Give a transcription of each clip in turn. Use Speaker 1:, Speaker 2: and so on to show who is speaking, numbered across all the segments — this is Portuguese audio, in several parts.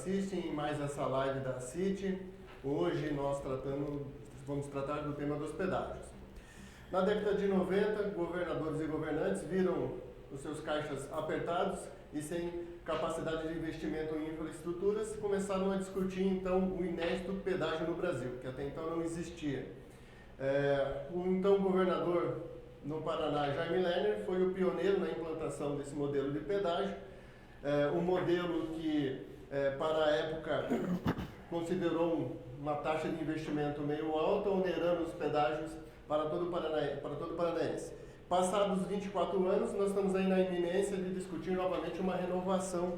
Speaker 1: assistem em mais essa live da CIT. Hoje vamos tratar do tema dos pedágios. Na década de 90, governadores e governantes viram os seus caixas apertados e sem capacidade de investimento em infraestruturas, começaram a discutir então o inédito pedágio no Brasil, que até então não existia. O então governador no Paraná, Jaime Lerner, foi o pioneiro na implantação desse modelo de pedágio, um modelo que, para a época, considerou uma taxa de investimento meio alta, onerando os pedágios para todo o paranaense. Passados 24 anos, nós estamos aí na iminência de discutir novamente uma renovação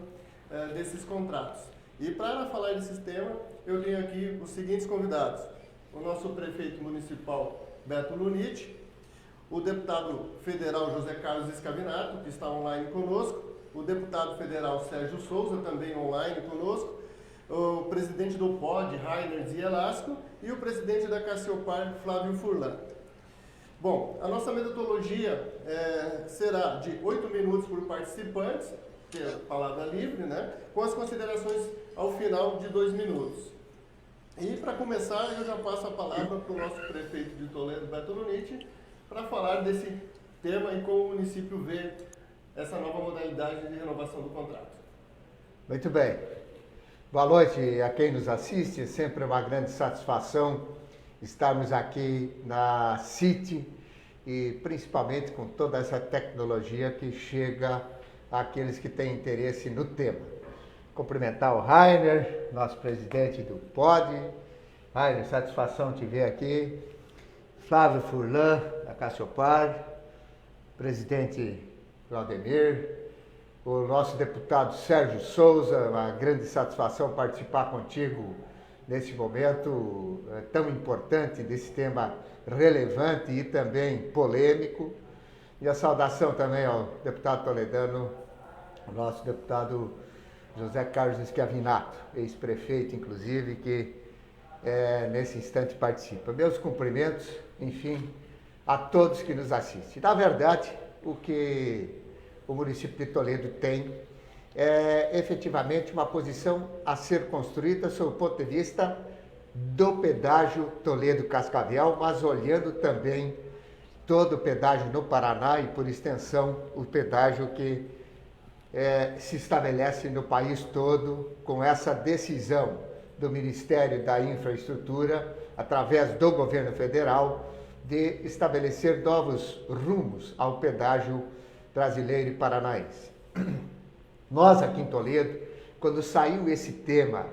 Speaker 1: desses contratos. E para falar desse tema, eu tenho aqui os seguintes convidados: o nosso prefeito municipal, Beto Luniti, o deputado federal José Carlos Schiavinato, que está online conosco, o deputado federal Sérgio Souza, também online conosco, o presidente do POD, Rainer Zielasco, e o presidente da Cassiopar, Flávio Furlan. Bom, a nossa metodologia será de 8 minutos por participantes, que é palavra livre, né? Com as considerações ao final de 2 minutos. E para começar, eu já passo a palavra para o nosso prefeito de Toledo, Beto Luniti, para falar desse tema e como o município vê essa nova modalidade de renovação do contrato.
Speaker 2: Muito bem. Boa noite a quem nos assiste. É sempre uma grande satisfação estarmos aqui na CIT e principalmente com toda essa tecnologia que chega àqueles que têm interesse no tema. Cumprimentar o Rainer, nosso presidente do POD. Rainer, satisfação te ver aqui. Flávio Furlan, da Cassiopar, presidente Claudemir, o nosso deputado Sérgio Souza, uma grande satisfação participar contigo nesse momento tão importante, desse tema relevante e também polêmico. E a saudação também ao deputado toledano, o nosso deputado José Carlos Schiavinato, ex-prefeito, inclusive, que nesse instante participa. Meus cumprimentos, enfim, a todos que nos assistem. Na verdade, o que o município de Toledo tem é efetivamente uma posição a ser construída sob o ponto de vista do pedágio Toledo-Cascavel, mas olhando também todo o pedágio no Paraná e, por extensão, o pedágio que se estabelece no país todo com essa decisão do Ministério da Infraestrutura, através do governo federal, de estabelecer novos rumos ao pedágio brasileiro e paranaense. Nós aqui em Toledo, quando saiu esse tema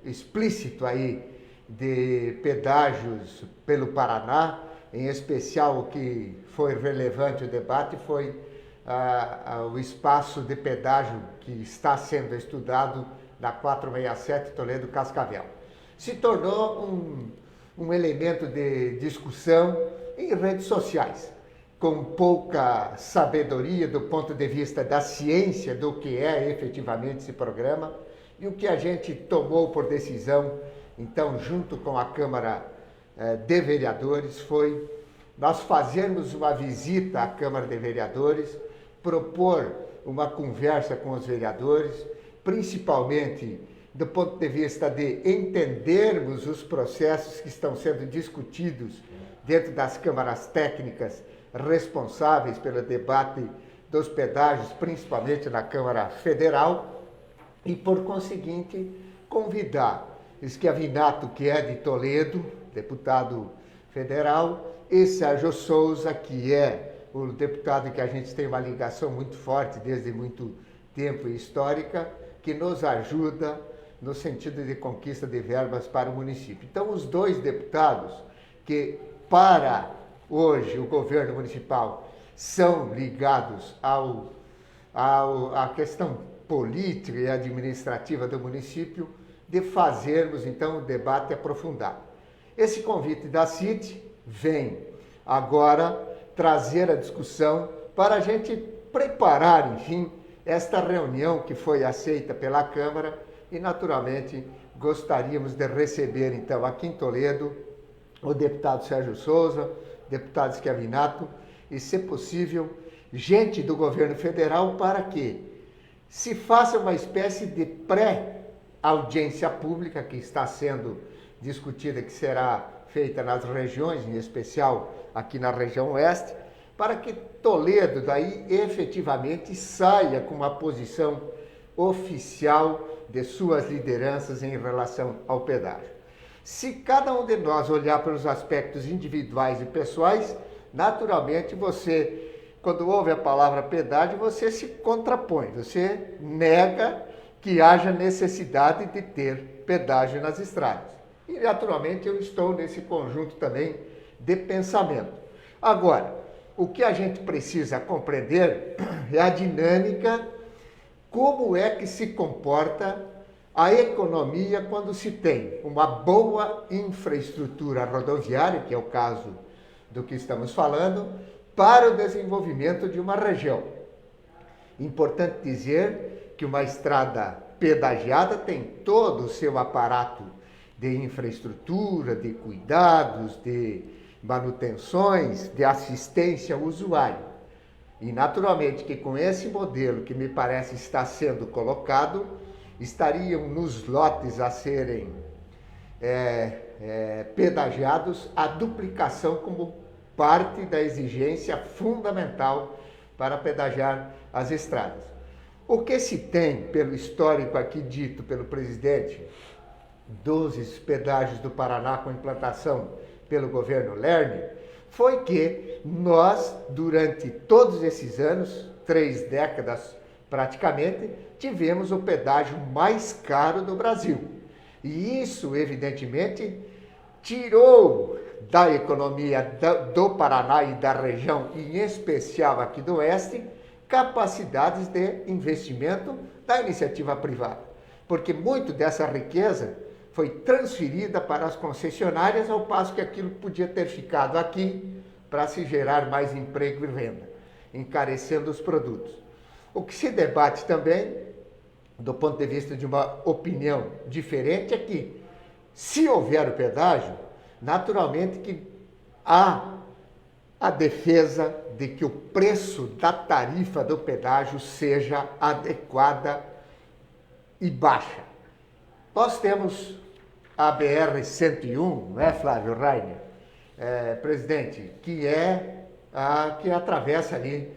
Speaker 2: explícito aí de pedágios pelo Paraná, em especial o que foi relevante o debate foi o espaço de pedágio que está sendo estudado na 467 Toledo-Cascavel. Se tornou um elemento de discussão em redes sociais, com pouca sabedoria do ponto de vista da ciência do que é efetivamente esse programa, e o que a gente tomou por decisão, então, junto com a Câmara de Vereadores, foi nós fazermos uma visita à Câmara de Vereadores, propor uma conversa com os vereadores, principalmente do ponto de vista de entendermos os processos que estão sendo discutidos dentro das câmaras técnicas responsáveis pelo debate dos pedágios, principalmente na Câmara Federal, e, por conseguinte, convidar Schiavinato, que é de Toledo, deputado federal, e Sérgio Souza, que é o deputado que a gente tem uma ligação muito forte desde muito tempo e histórica, que nos ajuda no sentido de conquista de verbas para o município. Então, os dois deputados que, para hoje, o governo municipal, são ligados à questão política e administrativa do município, de fazermos, então, um debate aprofundado. Esse convite da CIT vem agora trazer a discussão para a gente preparar, enfim, esta reunião que foi aceita pela Câmara e, naturalmente, gostaríamos de receber, então, aqui em Toledo, o deputado Sérgio Souza, deputado Schiavinato e, se possível, gente do governo federal para que se faça uma espécie de pré-audiência pública que está sendo discutida, que será feita nas regiões, em especial aqui na região oeste, para que Toledo daí efetivamente saia com uma posição oficial de suas lideranças em relação ao pedágio. Se cada um de nós olhar para os aspectos individuais e pessoais, naturalmente você, quando ouve a palavra pedágio, você se contrapõe, você nega que haja necessidade de ter pedágio nas estradas. E naturalmente eu estou nesse conjunto também de pensamento. Agora, o que a gente precisa compreender é a dinâmica, como é que se comporta a economia quando se tem uma boa infraestrutura rodoviária, que é o caso do que estamos falando, para o desenvolvimento de uma região. Importante dizer que uma estrada pedagiada tem todo o seu aparato de infraestrutura, de cuidados, de manutenções, de assistência ao usuário. E naturalmente que com esse modelo que me parece estar sendo colocado, estariam nos lotes a serem pedagiados a duplicação como parte da exigência fundamental para pedagiar as estradas. O que se tem pelo histórico aqui dito pelo presidente dos pedágios do Paraná com implantação pelo governo Lerner, foi que nós, durante todos esses anos, 3 décadas praticamente, tivemos o pedágio mais caro do Brasil. E isso, evidentemente, tirou da economia do Paraná e da região, em especial aqui do Oeste, capacidades de investimento da iniciativa privada. Porque muito dessa riqueza foi transferida para as concessionárias, ao passo que aquilo podia ter ficado aqui para se gerar mais emprego e renda, encarecendo os produtos. O que se debate também, do ponto de vista de uma opinião diferente, é que, se houver o pedágio, naturalmente que há a defesa de que o preço da tarifa do pedágio seja adequada e baixa. Nós temos a BR-101, não é, Flávio Rainer, presidente, que é a que atravessa ali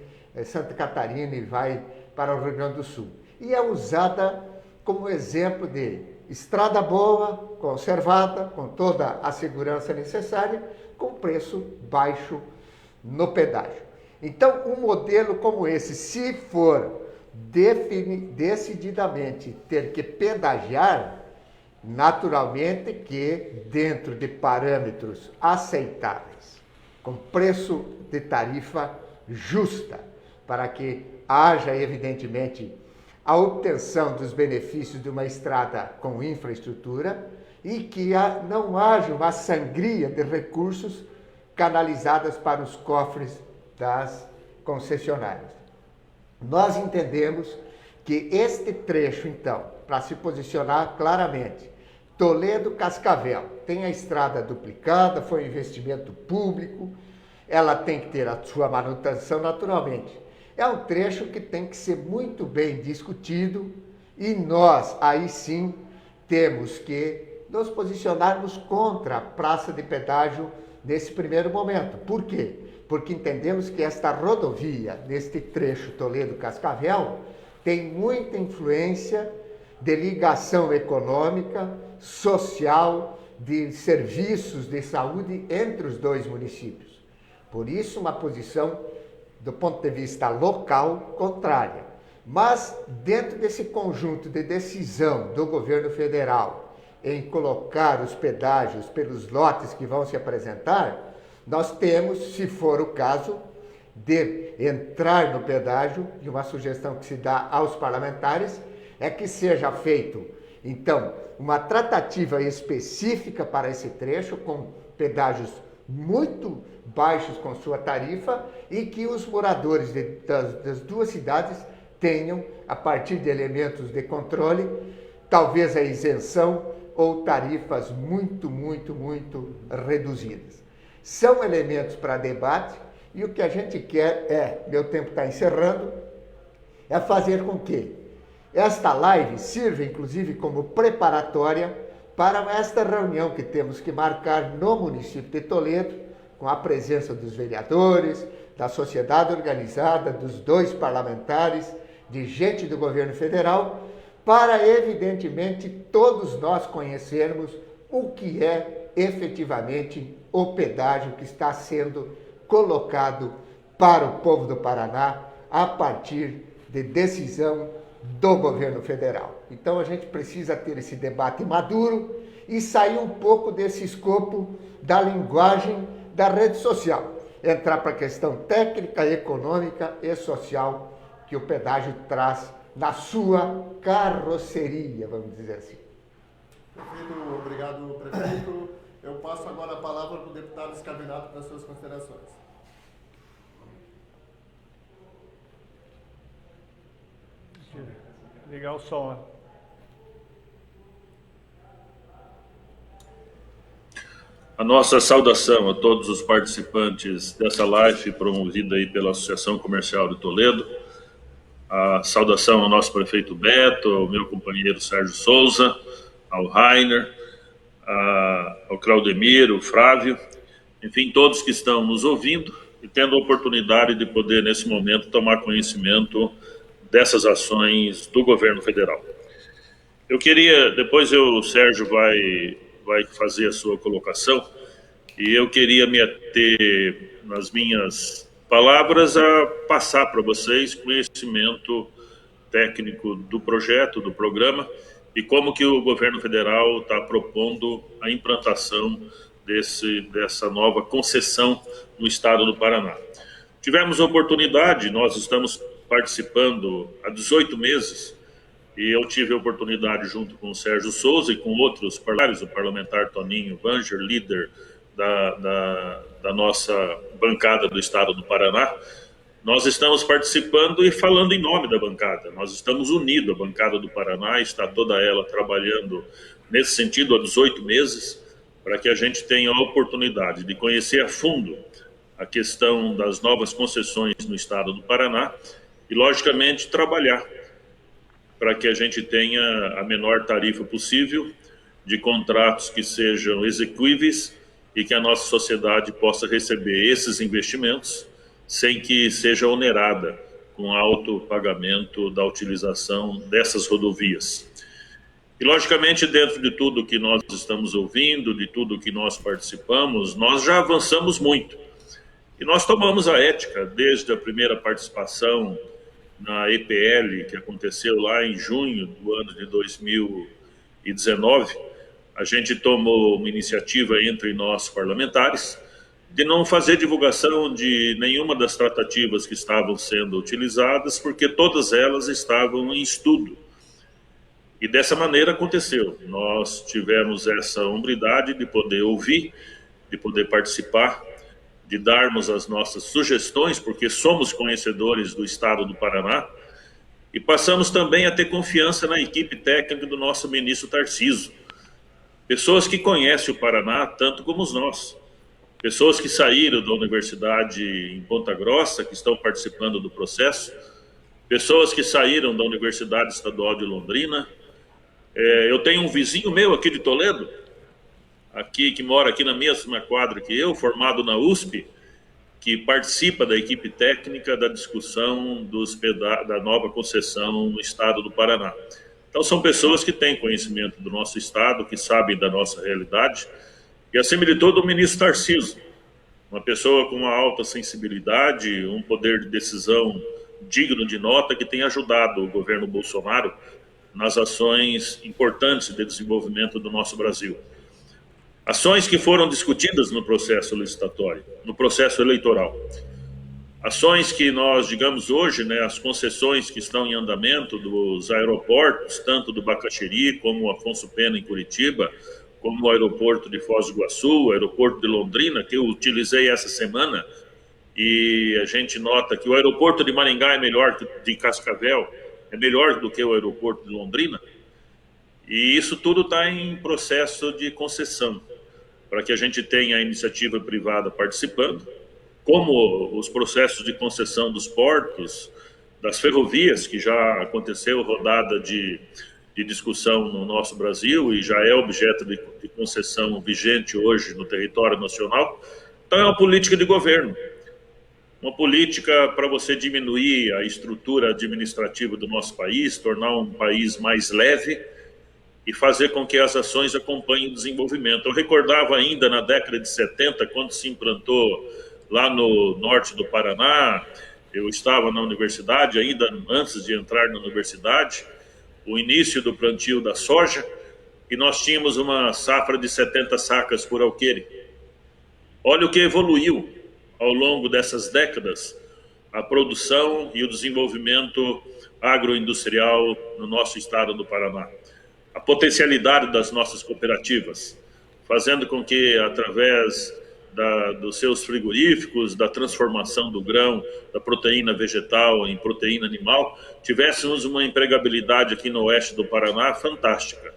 Speaker 2: Santa Catarina e vai para o Rio Grande do Sul. E é usada como exemplo de estrada boa, conservada, com toda a segurança necessária, com preço baixo no pedágio. Então, um modelo como esse, se for decididamente ter que pedagiar, naturalmente que dentro de parâmetros aceitáveis, com preço de tarifa justa, para que haja, evidentemente, a obtenção dos benefícios de uma estrada com infraestrutura e que não haja uma sangria de recursos canalizadas para os cofres das concessionárias. Nós entendemos que este trecho, então, para se posicionar claramente, Toledo-Cascavel, tem a estrada duplicada, foi um investimento público, ela tem que ter a sua manutenção naturalmente. É um trecho que tem que ser muito bem discutido e nós, aí sim, temos que nos posicionarmos contra a praça de pedágio nesse primeiro momento. Por quê? Porque entendemos que esta rodovia, neste trecho Toledo-Cascavel, tem muita influência de ligação econômica, social, de serviços de saúde entre os dois municípios. Por isso, uma posição, do ponto de vista local, contrária. Mas, dentro desse conjunto de decisão do governo federal em colocar os pedágios pelos lotes que vão se apresentar, nós temos, se for o caso, de entrar no pedágio, e uma sugestão que se dá aos parlamentares é que seja feito, então, uma tratativa específica para esse trecho, com pedágios muito baixos com sua tarifa, e que os moradores das duas cidades tenham, a partir de elementos de controle, talvez a isenção ou tarifas muito reduzidas. São elementos para debate, e o que a gente quer meu tempo está encerrando, é fazer com que Esta live sirve, inclusive, como preparatória para esta reunião que temos que marcar no município de Toledo, com a presença dos vereadores, da sociedade organizada, dos 2 parlamentares, de gente do governo federal, para, evidentemente, todos nós conhecermos o que é efetivamente o pedágio que está sendo colocado para o povo do Paraná a partir de decisão do governo federal. Então a gente precisa ter esse debate maduro e sair um pouco desse escopo da linguagem da rede social, entrar para a questão técnica, econômica e social que o pedágio traz na sua carroceria, vamos dizer assim.
Speaker 1: Perfeito, obrigado, prefeito. Eu passo agora a palavra para o deputado Scarpinato para as suas considerações.
Speaker 3: Ligar o som.
Speaker 4: A nossa saudação a todos os participantes dessa live promovida aí pela Associação Comercial de Toledo. A saudação ao nosso prefeito Beto, ao meu companheiro Sérgio Souza, ao Rainer, ao Claudemir, ao Flávio, enfim, todos que estão nos ouvindo e tendo a oportunidade de poder, nesse momento, tomar conhecimento dessas ações do governo federal. Eu queria, depois o Sérgio vai fazer a sua colocação, e eu queria me ater nas minhas palavras a passar para vocês conhecimento técnico do projeto, do programa, e como que o governo federal está propondo a implantação dessa nova concessão no estado do Paraná. Tivemos a oportunidade, nós estamos participando há 18 meses, e eu tive a oportunidade, junto com o Sérgio Souza e com outros parlamentares, o parlamentar Toninho Vanger, líder da nossa bancada do estado do Paraná, nós estamos participando e falando em nome da bancada. Nós estamos unidos, a bancada do Paraná está toda ela trabalhando nesse sentido há 18 meses, para que a gente tenha a oportunidade de conhecer a fundo a questão das novas concessões no estado do Paraná e, logicamente, trabalhar para que a gente tenha a menor tarifa possível de contratos que sejam execuíveis e que a nossa sociedade possa receber esses investimentos sem que seja onerada com alto pagamento da utilização dessas rodovias. E, logicamente, dentro de tudo que nós estamos ouvindo, de tudo que nós participamos, nós já avançamos muito. E nós tomamos a ética desde a primeira participação na EPL, que aconteceu lá em junho do ano de 2019. A gente tomou uma iniciativa entre nós parlamentares de não fazer divulgação de nenhuma das tratativas que estavam sendo utilizadas, porque todas elas estavam em estudo. E dessa maneira aconteceu. Nós tivemos essa hombridade de poder ouvir, de poder participar, de darmos as nossas sugestões, porque somos conhecedores do estado do Paraná, e passamos também a ter confiança na equipe técnica do nosso ministro Tarcísio. Pessoas que conhecem o Paraná tanto como nós. Pessoas que saíram da universidade em Ponta Grossa, que estão participando do processo. Pessoas que saíram da Universidade Estadual de Londrina. Eu tenho um vizinho meu aqui de Toledo, que mora aqui na mesma quadra que eu, formado na USP, que participa da equipe técnica da discussão da nova concessão no estado do Paraná. Então, são pessoas que têm conhecimento do nosso estado, que sabem da nossa realidade, e, acima de tudo, o ministro Tarcísio, uma pessoa com uma alta sensibilidade, um poder de decisão digno de nota, que tem ajudado o governo Bolsonaro nas ações importantes de desenvolvimento do nosso Brasil. Ações que foram discutidas no processo licitatório, no processo eleitoral. Ações que nós, digamos hoje, as concessões que estão em andamento dos aeroportos, tanto do Bacaxiri como o Afonso Pena em Curitiba, como o aeroporto de Foz do Iguaçu, o aeroporto de Londrina, que eu utilizei essa semana, e a gente nota que o aeroporto de Maringá é melhor que o de Cascavel, é melhor do que o aeroporto de Londrina, e isso tudo está em processo de concessão, para que a gente tenha a iniciativa privada participando, como os processos de concessão dos portos, das ferrovias, que já aconteceu rodada de discussão no nosso Brasil e já é objeto de concessão vigente hoje no território nacional. Então é uma política de governo, uma política para você diminuir a estrutura administrativa do nosso país, tornar um país mais leve e fazer com que as ações acompanhem o desenvolvimento. Eu recordava ainda na década de 70, quando se implantou lá no norte do Paraná, eu estava na universidade, ainda antes de entrar na universidade, o início do plantio da soja, e nós tínhamos uma safra de 70 sacas por alqueire. Olha o que evoluiu ao longo dessas décadas, a produção e o desenvolvimento agroindustrial no nosso estado do Paraná. A potencialidade das nossas cooperativas, fazendo com que, através dos seus frigoríficos, da transformação do grão, da proteína vegetal em proteína animal, tivéssemos uma empregabilidade aqui no oeste do Paraná fantástica.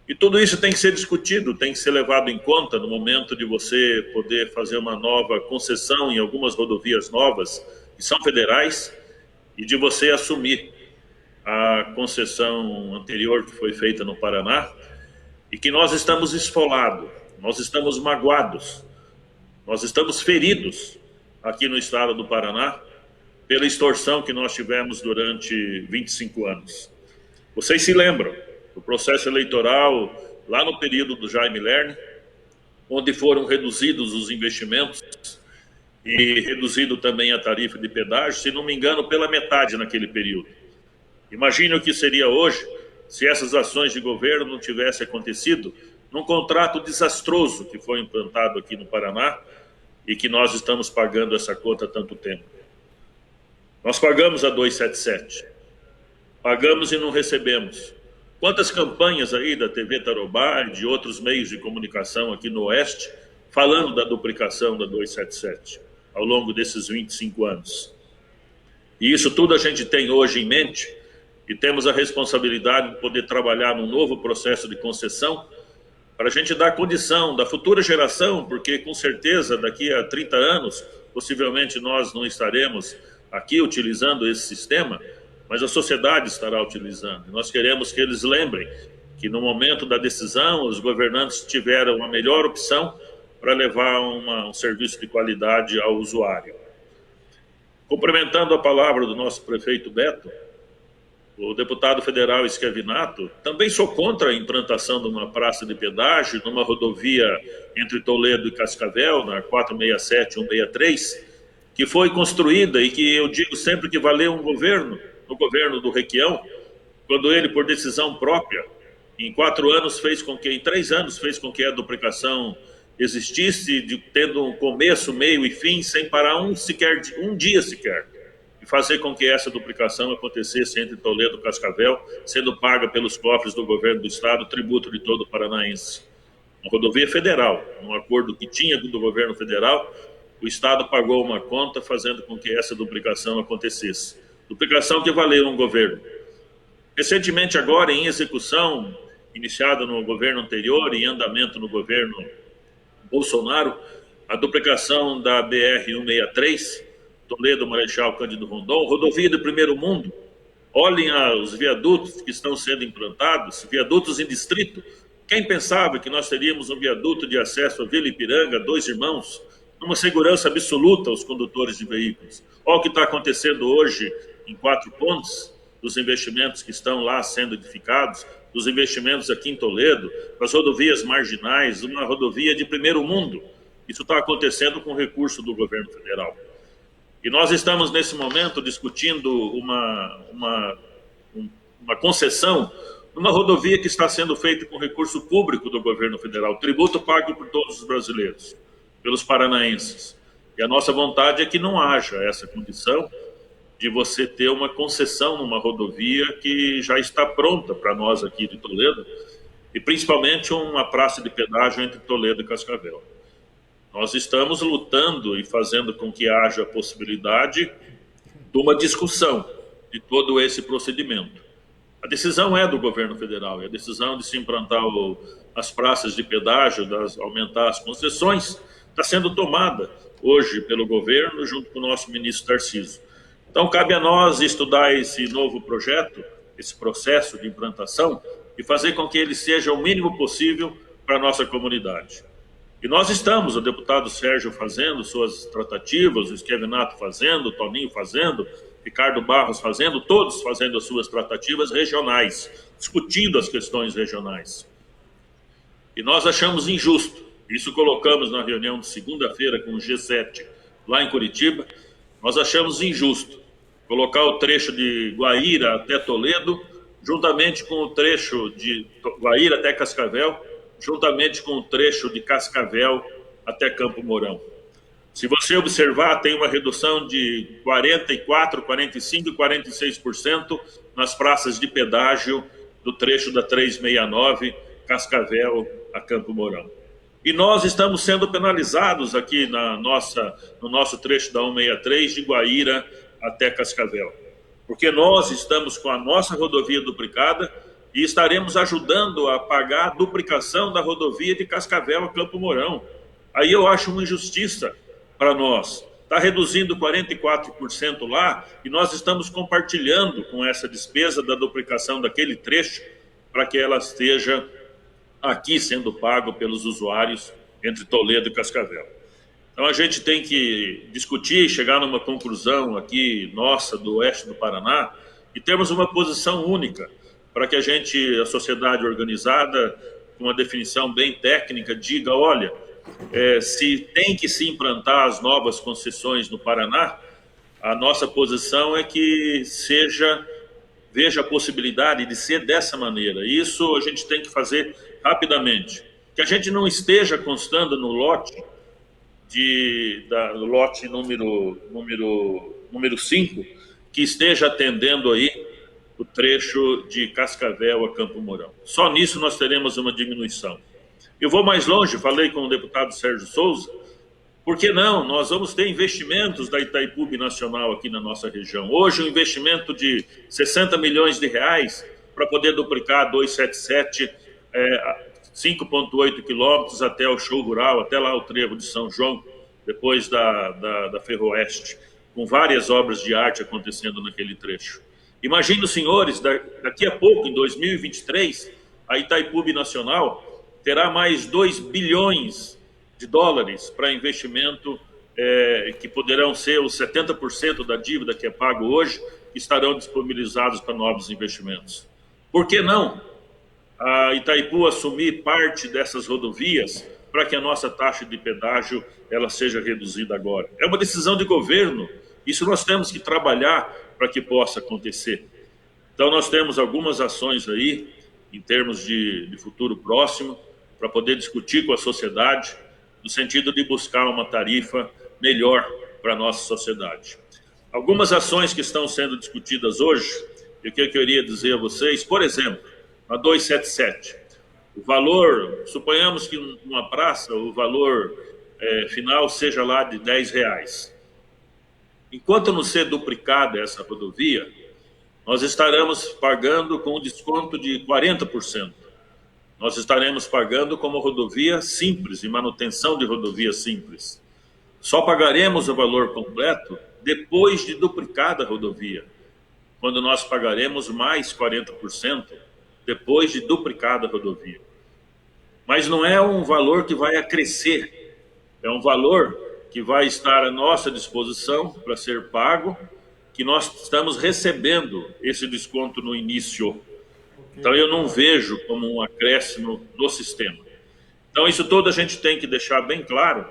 Speaker 4: E tudo isso tem que ser discutido, tem que ser levado em conta no momento de você poder fazer uma nova concessão em algumas rodovias novas, que são federais, e de você assumir a concessão anterior que foi feita no Paraná, e que nós estamos esfolados, nós estamos magoados, nós estamos feridos aqui no estado do Paraná pela extorsão que nós tivemos durante 25 anos. Vocês se lembram do processo eleitoral lá no período do Jaime Lerner, onde foram reduzidos os investimentos e reduzido também a tarifa de pedágio, se não me engano, pela metade naquele período. Imagine o que seria hoje se essas ações de governo não tivessem acontecido num contrato desastroso que foi implantado aqui no Paraná e que nós estamos pagando essa conta há tanto tempo. Nós pagamos a 277, pagamos e não recebemos. Quantas campanhas aí da TV Tarobá e de outros meios de comunicação aqui no Oeste falando da duplicação da 277 ao longo desses 25 anos. E isso tudo a gente tem hoje em mente e temos a responsabilidade de poder trabalhar num novo processo de concessão para a gente dar condição da futura geração, porque com certeza daqui a 30 anos, possivelmente nós não estaremos aqui utilizando esse sistema, mas a sociedade estará utilizando. Nós queremos que eles lembrem que no momento da decisão, os governantes tiveram a melhor opção para levar um serviço de qualidade ao usuário. Complementando a palavra do nosso prefeito Beto, o deputado federal Schiavinato, também sou contra a implantação de uma praça de pedágio numa rodovia entre Toledo e Cascavel, na 467-163, que foi construída e que eu digo sempre que valeu um governo, no governo do Requião, quando ele, por decisão própria, em 4 anos fez com que, em 3 anos, fez com que a duplicação existisse, tendo um começo, meio e fim, sem parar um dia sequer, e fazer com que essa duplicação acontecesse entre Toledo e Cascavel, sendo paga pelos cofres do governo do estado, tributo de todo o paranaense. Uma rodovia federal, um acordo que tinha do governo federal, o estado pagou uma conta fazendo com que essa duplicação acontecesse. Duplicação que valeu um governo. Recentemente agora, em execução, iniciada no governo anterior e em andamento no governo Bolsonaro, a duplicação da BR-163, Toledo, Marechal Cândido Rondon, rodovia do primeiro mundo. Olhem os viadutos que estão sendo implantados, viadutos em distrito. Quem pensava que nós teríamos um viaduto de acesso à Vila Ipiranga, Dois Irmãos, numa segurança absoluta aos condutores de veículos? Olha o que está acontecendo hoje em Quatro Pontes, dos investimentos que estão lá sendo edificados, dos investimentos aqui em Toledo, das rodovias marginais, uma rodovia de primeiro mundo. Isso está acontecendo com recurso do governo federal. E nós estamos, nesse momento, discutindo uma concessão numa rodovia que está sendo feita com recurso público do governo federal, tributo pago por todos os brasileiros, pelos paranaenses. E a nossa vontade é que não haja essa condição de você ter uma concessão numa rodovia que já está pronta para nós aqui de Toledo, e principalmente uma praça de pedágio entre Toledo e Cascavel. Nós estamos lutando e fazendo com que haja a possibilidade de uma discussão de todo esse procedimento. A decisão é do governo federal, e a decisão de se implantar as praças de pedágio, aumentar as concessões, está sendo tomada hoje pelo governo junto com o nosso ministro Tarcísio. Então, cabe a nós estudar esse novo projeto, esse processo de implantação, e fazer com que ele seja o mínimo possível para a nossa comunidade. E nós estamos, o deputado Sérgio fazendo suas tratativas, o Esquevinato fazendo, o Toninho fazendo, Ricardo Barros fazendo, todos fazendo as suas tratativas regionais, discutindo as questões regionais. E nós achamos injusto, isso colocamos na reunião de segunda-feira com o G7 lá em Curitiba, nós achamos injusto colocar o trecho de Guaíra até Toledo, juntamente com o trecho de Guaíra até Cascavel, juntamente com o trecho de Cascavel até Campo Mourão. Se você observar, tem uma redução de 44%, 45% e 46% nas praças de pedágio do trecho da 369, Cascavel a Campo Mourão. E nós estamos sendo penalizados aqui no nosso trecho da 163, de Guaíra até Cascavel, porque nós estamos com a nossa rodovia duplicada e estaremos ajudando a pagar a duplicação da rodovia de Cascavel a Campo Mourão. Aí eu acho uma injustiça para nós. Está reduzindo 44% lá e nós estamos compartilhando com essa despesa da duplicação daquele trecho para que ela esteja aqui sendo pago pelos usuários entre Toledo e Cascavel. Então a gente tem que discutir, chegar numa conclusão aqui nossa do oeste do Paraná e termos uma posição única para que a sociedade organizada, com uma definição bem técnica, diga, olha, se tem que se implantar as novas concessões no Paraná, a nossa posição é que veja a possibilidade de ser dessa maneira. Isso a gente tem que fazer rapidamente. Que a gente não esteja constando no lote número 5, que esteja atendendo aí o trecho de Cascavel a Campo Mourão. Só nisso nós teremos uma diminuição. Eu vou mais longe, falei com o deputado Sérgio Souza, por que não? Nós vamos ter investimentos da Itaipu Binacional aqui na nossa região. Hoje um investimento de 60 milhões de reais para poder duplicar a 277, 5,8 quilômetros até o show rural, até lá o trevo de São João, depois da Ferroeste, com várias obras de arte acontecendo naquele trecho. Imagine os senhores, daqui a pouco, em 2023, a Itaipu Binacional terá mais 2 bilhões de dólares para investimento, que poderão ser os 70% da dívida que é pago hoje, que estarão disponibilizados para novos investimentos. Por que não a Itaipu assumir parte dessas rodovias para que a nossa taxa de pedágio ela seja reduzida agora? É uma decisão de governo, isso nós temos que trabalhar para que possa acontecer. Então nós temos algumas ações aí, em termos de futuro próximo, para poder discutir com a sociedade, no sentido de buscar uma tarifa melhor para a nossa sociedade. Algumas ações que estão sendo discutidas hoje, e o que eu queria dizer a vocês, por exemplo, a 277, o valor, suponhamos que numa praça o valor final seja lá de R$10. Enquanto não ser duplicada essa rodovia, nós estaremos pagando com um desconto de 40%. Nós estaremos pagando como rodovia simples, e manutenção de rodovia simples. Só pagaremos o valor completo depois de duplicada a rodovia, quando nós pagaremos mais 40% depois de duplicada a rodovia. Mas não é um valor que vai acrescer, é um valor que vai estar à nossa disposição para ser pago, que nós estamos recebendo esse desconto no início. Então eu não vejo como um acréscimo no sistema. Então isso tudo a gente tem que deixar bem claro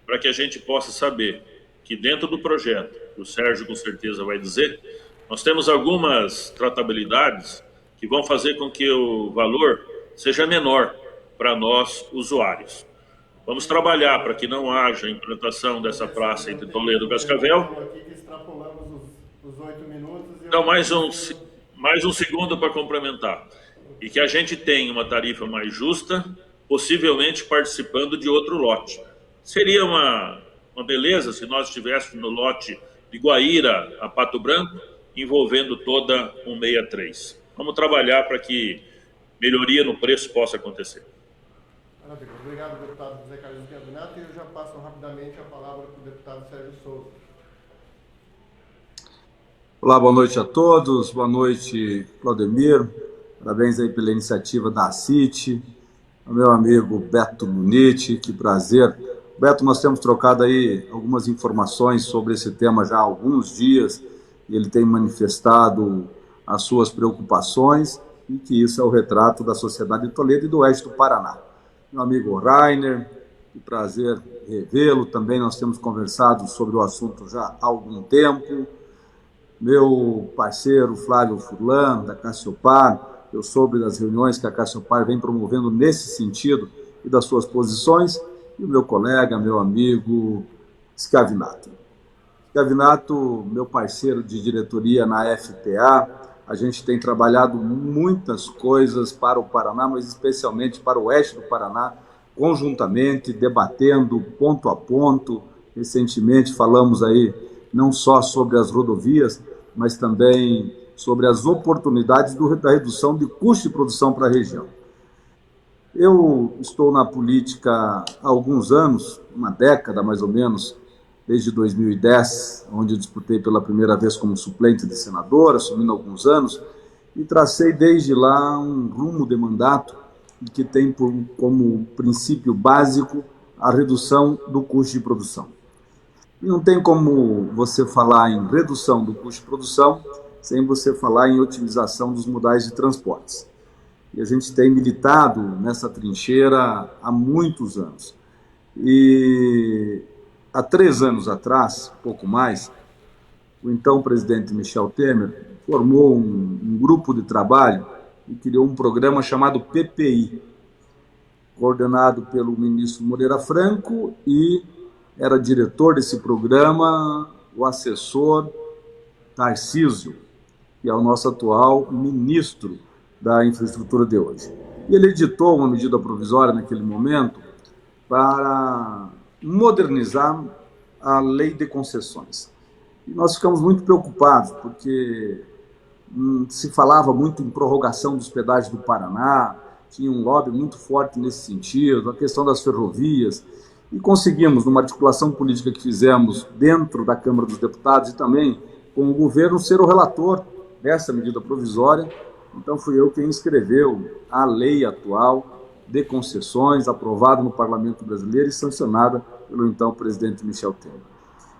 Speaker 4: para que a gente possa saber que dentro do projeto, que o Sérgio com certeza vai dizer, nós temos algumas tratabilidades que vão fazer com que o valor seja menor para nós usuários. Vamos trabalhar para que não haja implantação dessa praça entre Toledo e Cascavel. Então mais um segundo para complementar. E que a gente tenha uma tarifa mais justa, possivelmente participando de outro lote. Seria uma beleza se nós estivéssemos no lote de Guaíra a Pato Branco, envolvendo toda 163. Vamos trabalhar para que melhoria no preço possa acontecer.
Speaker 1: Maravilha. Obrigado, deputado José Carlos Esquevinato, e eu já passo rapidamente a palavra para o deputado Sérgio Souza.
Speaker 3: Olá, boa noite a todos, boa noite, Claudemir, parabéns aí pela iniciativa da CIT, meu amigo Beto Muniti, que prazer. Beto, nós temos trocado aí algumas informações sobre esse tema já há alguns dias, e ele tem manifestado as suas preocupações, e que isso é o retrato da sociedade de Toledo e do oeste do Paraná. Meu amigo Rainer, que prazer revê-lo, também nós temos conversado sobre o assunto já há algum tempo. Meu parceiro Flávio Furlan, da Cassiopar, eu soube das reuniões que a Cassiopar vem promovendo nesse sentido e das suas posições, e o meu colega, meu amigo Scavinato. Scavinato, meu parceiro de diretoria na FPA, a gente tem trabalhado muitas coisas para o Paraná, mas especialmente para o oeste do Paraná, conjuntamente, debatendo ponto a ponto. Recentemente falamos aí não só sobre as rodovias, mas também sobre as oportunidades da redução de custo de produção para a região. Eu estou na política há alguns anos, uma década mais ou menos, desde 2010, onde eu disputei pela primeira vez como suplente de senador, assumindo alguns anos, e tracei desde lá um rumo de mandato que tem como princípio básico a redução do custo de produção. E não tem como você falar em redução do custo de produção sem você falar em otimização dos modais de transportes. E a gente tem militado nessa trincheira há muitos anos. E há 3 anos atrás, pouco mais, o então presidente Michel Temer formou um grupo de trabalho e criou um programa chamado PPI, coordenado pelo ministro Moreira Franco, e era diretor desse programa o assessor Tarcísio, que é o nosso atual ministro da infraestrutura de hoje. E ele editou uma medida provisória naquele momento para modernizar a lei de concessões. E nós ficamos muito preocupados, porque se falava muito em prorrogação dos pedágios do Paraná, tinha um lobby muito forte nesse sentido, a questão das ferrovias, e conseguimos, numa articulação política que fizemos dentro da Câmara dos Deputados e também com o governo, ser o relator dessa medida provisória. Então fui eu quem escreveu a lei atual de concessões, aprovada no Parlamento Brasileiro e sancionada pelo então presidente Michel Temer.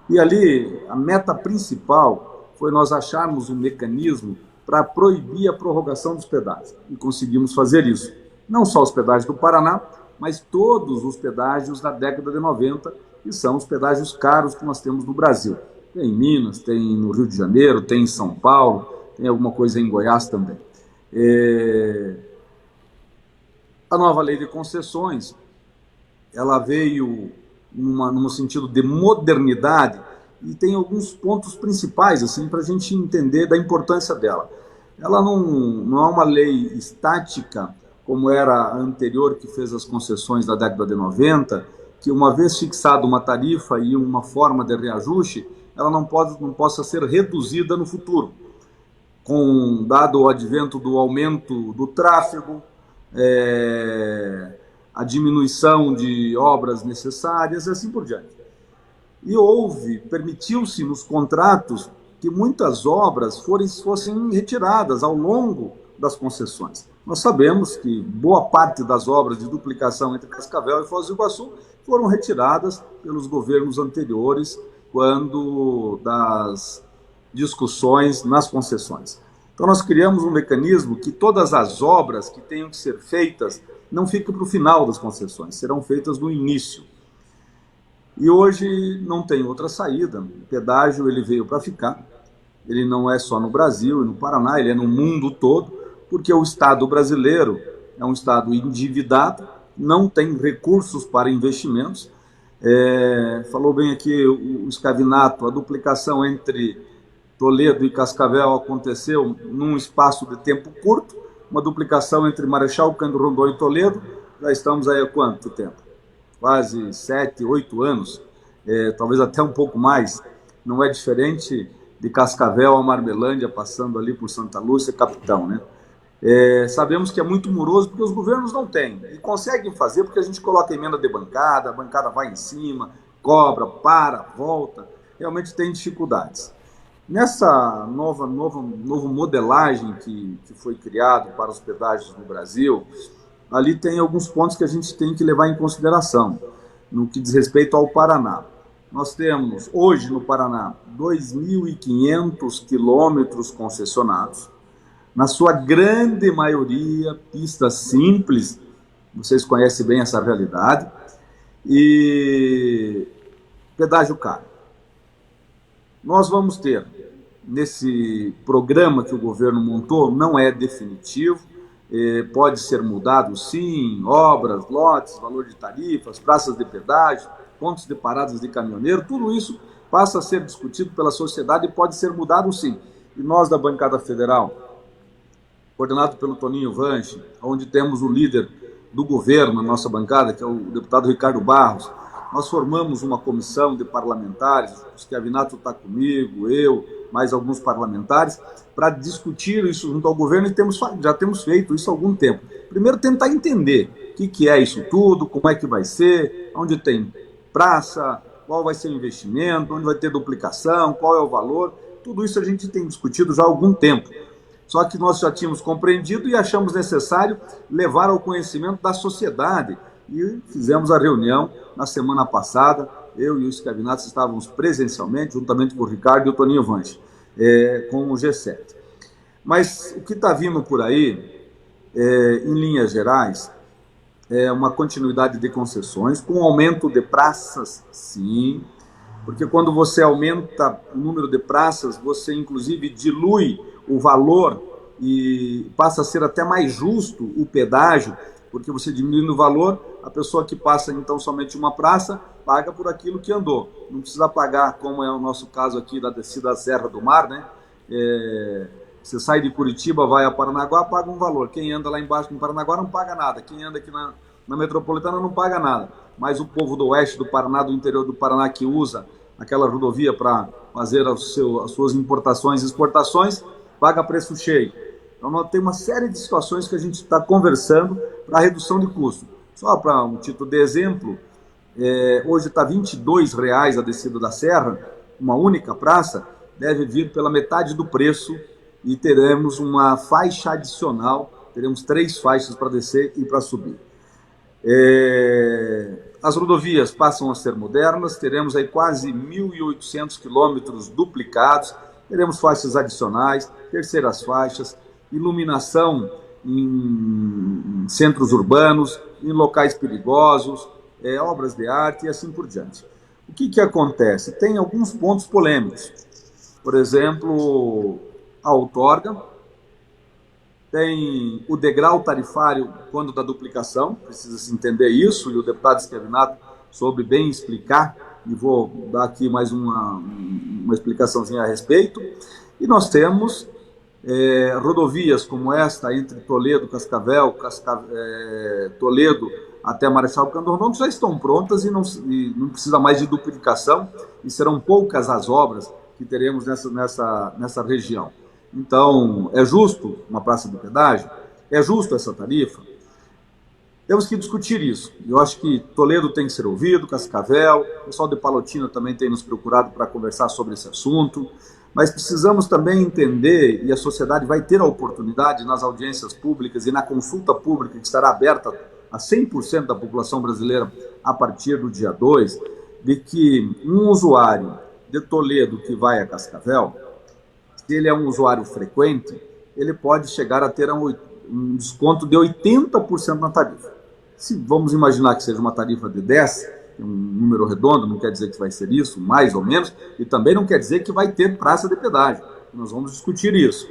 Speaker 3: E ali, a meta principal foi nós acharmos um mecanismo para proibir a prorrogação dos pedágios. E conseguimos fazer isso. Não só os pedágios do Paraná, mas todos os pedágios da década de 90, que são os pedágios caros que nós temos no Brasil. Tem em Minas, tem no Rio de Janeiro, tem em São Paulo, tem alguma coisa em Goiás também. A nova lei de concessões, ela veio num sentido de modernidade e tem alguns pontos principais assim, para a gente entender da importância dela. Ela não é uma lei estática, como era a anterior, que fez as concessões da década de 90, que uma vez fixada uma tarifa e uma forma de reajuste, ela não possa ser reduzida no futuro, dado o advento do aumento do tráfego, a diminuição de obras necessárias e assim por diante. E permitiu-se nos contratos que muitas obras fossem retiradas ao longo das concessões. Nós sabemos que boa parte das obras de duplicação entre Cascavel e Foz do Iguaçu foram retiradas pelos governos anteriores quando das discussões nas concessões. Então nós criamos um mecanismo que todas as obras que tenham que ser feitas não fiquem para o final das concessões, serão feitas no início. E hoje não tem outra saída, o pedágio ele veio para ficar, ele não é só no Brasil e no Paraná, ele é no mundo todo, porque o Estado brasileiro é um Estado endividado, não tem recursos para investimentos. Falou bem aqui o Scavinato, a duplicação entre Toledo e Cascavel aconteceu num espaço de tempo curto, uma duplicação entre Marechal Cândido Rondon e Toledo, já estamos aí há quanto tempo? Quase 7, 8 anos, talvez até um pouco mais. Não é diferente de Cascavel a Marmelândia, passando ali por Santa Lúcia, Capitão, né? Sabemos que é muito moroso porque os governos não têm, e conseguem fazer porque a gente coloca emenda de bancada, a bancada vai em cima, cobra, para, volta, realmente tem dificuldades. Nessa nova modelagem que foi criado para os pedágios no Brasil, ali tem alguns pontos que a gente tem que levar em consideração, no que diz respeito ao Paraná. Nós temos, hoje no Paraná, 2.500 quilômetros concessionados, na sua grande maioria, pistas simples, vocês conhecem bem essa realidade, e pedágio caro. Nós vamos ter, nesse programa que o governo montou, não é definitivo, pode ser mudado sim, obras, lotes, valor de tarifas, praças de pedágio, pontos de paradas de caminhoneiro, tudo isso passa a ser discutido pela sociedade e pode ser mudado sim. E nós da bancada federal, coordenado pelo Toninho Vanchi, onde temos o líder do governo na nossa bancada, que é o deputado Ricardo Barros, nós formamos uma comissão de parlamentares, o Schiavinato está comigo, eu, mais alguns parlamentares, para discutir isso junto ao governo e já temos feito isso há algum tempo. Primeiro, tentar entender o que é isso tudo, como é que vai ser, onde tem praça, qual vai ser o investimento, onde vai ter duplicação, qual é o valor. Tudo isso a gente tem discutido já há algum tempo. Só que nós já tínhamos compreendido e achamos necessário levar ao conhecimento da sociedade. E fizemos a reunião na semana passada, eu e o Schiavinato estávamos presencialmente, juntamente com o Ricardo e o Toninho Vanchi, com o G7. Mas o que está vindo por aí, em linhas gerais, é uma continuidade de concessões, com aumento de praças, sim, porque quando você aumenta o número de praças, você inclusive dilui o valor e passa a ser até mais justo o pedágio, porque você diminuindo o valor, a pessoa que passa então somente uma praça, paga por aquilo que andou. Não precisa pagar, como é o nosso caso aqui da descida da Serra do Mar, né? Você sai de Curitiba, vai a Paranaguá, paga um valor. Quem anda lá embaixo em Paranaguá não paga nada. Quem anda aqui na metropolitana não paga nada. Mas o povo do oeste do Paraná, do interior do Paraná, que usa aquela rodovia para fazer as suas importações e exportações, paga preço cheio. Então, nós temos uma série de situações que a gente está conversando para redução de custo. Só para um título de exemplo, hoje está R$ 22,00 a descida da Serra, uma única praça, deve vir pela metade do preço e teremos uma faixa adicional, teremos 3 faixas para descer e para subir. As rodovias passam a ser modernas, teremos aí quase 1.800 quilômetros duplicados, teremos faixas adicionais, terceiras faixas, iluminação em centros urbanos, em locais perigosos, obras de arte e assim por diante. O que acontece? Tem alguns pontos polêmicos. Por exemplo, a outorga, tem o degrau tarifário quando da duplicação, precisa se entender isso, e o deputado Schiavinato soube bem explicar, e vou dar aqui mais uma explicaçãozinha a respeito. E nós temos rodovias como esta, entre Toledo, Cascavel, Toledo até Marechal Cândido Rondon, que já estão prontas e não precisa mais de duplicação, e serão poucas as obras que teremos nessa região. Então, é justo uma praça de pedágio? É justo essa tarifa? Temos que discutir isso. Eu acho que Toledo tem que ser ouvido, Cascavel, o pessoal de Palotina também tem nos procurado para conversar sobre esse assunto, mas precisamos também entender, e a sociedade vai ter a oportunidade nas audiências públicas e na consulta pública que estará aberta a 100% da população brasileira a partir do dia 2, de que um usuário de Toledo que vai a Cascavel, se ele é um usuário frequente, ele pode chegar a ter um desconto de 80% na tarifa. Se vamos imaginar que seja uma tarifa de 10, um número redondo, não quer dizer que vai ser isso, mais ou menos, e também não quer dizer que vai ter praça de pedágio. Nós vamos discutir isso.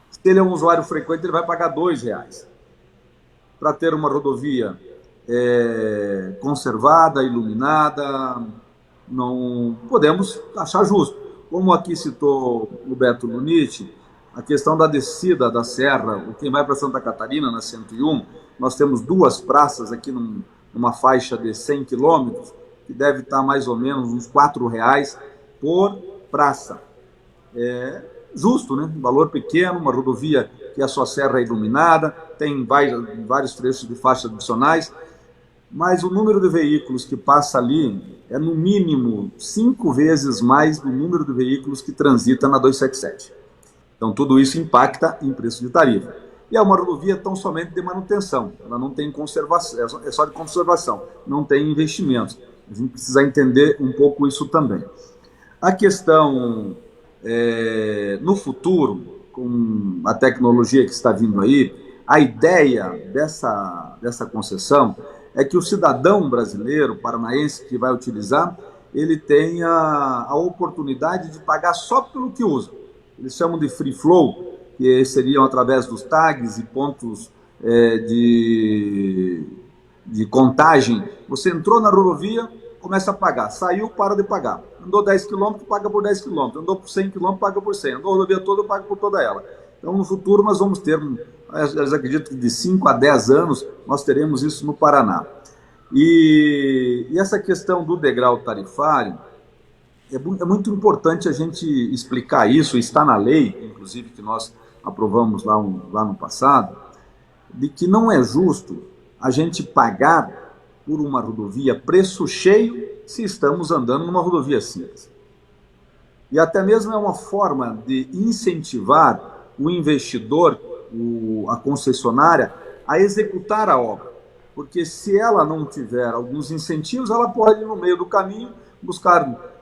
Speaker 3: Se ele é um usuário frequente, ele vai pagar R$ 2,00. Para ter uma rodovia conservada, iluminada, não podemos achar justo. Como aqui citou o Beto Luniti, a questão da descida da Serra, quem vai para Santa Catarina, na 101, nós temos 2 praças aqui numa faixa de 100 quilômetros, que deve estar mais ou menos uns R$ 4,00 por praça. Justo, né? Um valor pequeno, uma rodovia que a sua serra é iluminada, tem vários trechos de faixas adicionais. mas o número de veículos que passa ali é no mínimo 5 vezes mais do número de veículos que transita na 277. Então tudo isso impacta em preço de tarifa. E é uma rodovia tão somente de manutenção, ela não tem conservação, é só de conservação, não tem investimentos. A gente precisa entender um pouco isso também. A questão no futuro, com a tecnologia que está vindo aí, a ideia dessa concessão é que o cidadão brasileiro, paranaense que vai utilizar, ele tenha a oportunidade de pagar só pelo que usa. Eles chamam de free flow, que seriam através dos tags e pontos de contagem. Você entrou na rodovia, começa a pagar. Saiu, para de pagar. Andou 10 km, paga por 10 km. Andou por 100 km, paga por 100. Andou a rodovia toda, paga por toda ela. Então, no futuro, nós vamos ter, eu acredito que de 5 a 10 anos, nós teremos isso no Paraná. E essa questão do degrau tarifário, é muito importante a gente explicar isso, está na lei, inclusive, que nós aprovamos lá no passado, de que não é justo a gente pagar por uma rodovia preço cheio se estamos andando numa rodovia simples. E até mesmo é uma forma de incentivar o investidor, a concessionária, a executar a obra. Porque se ela não tiver alguns incentivos, ela pode, no meio do caminho, buscar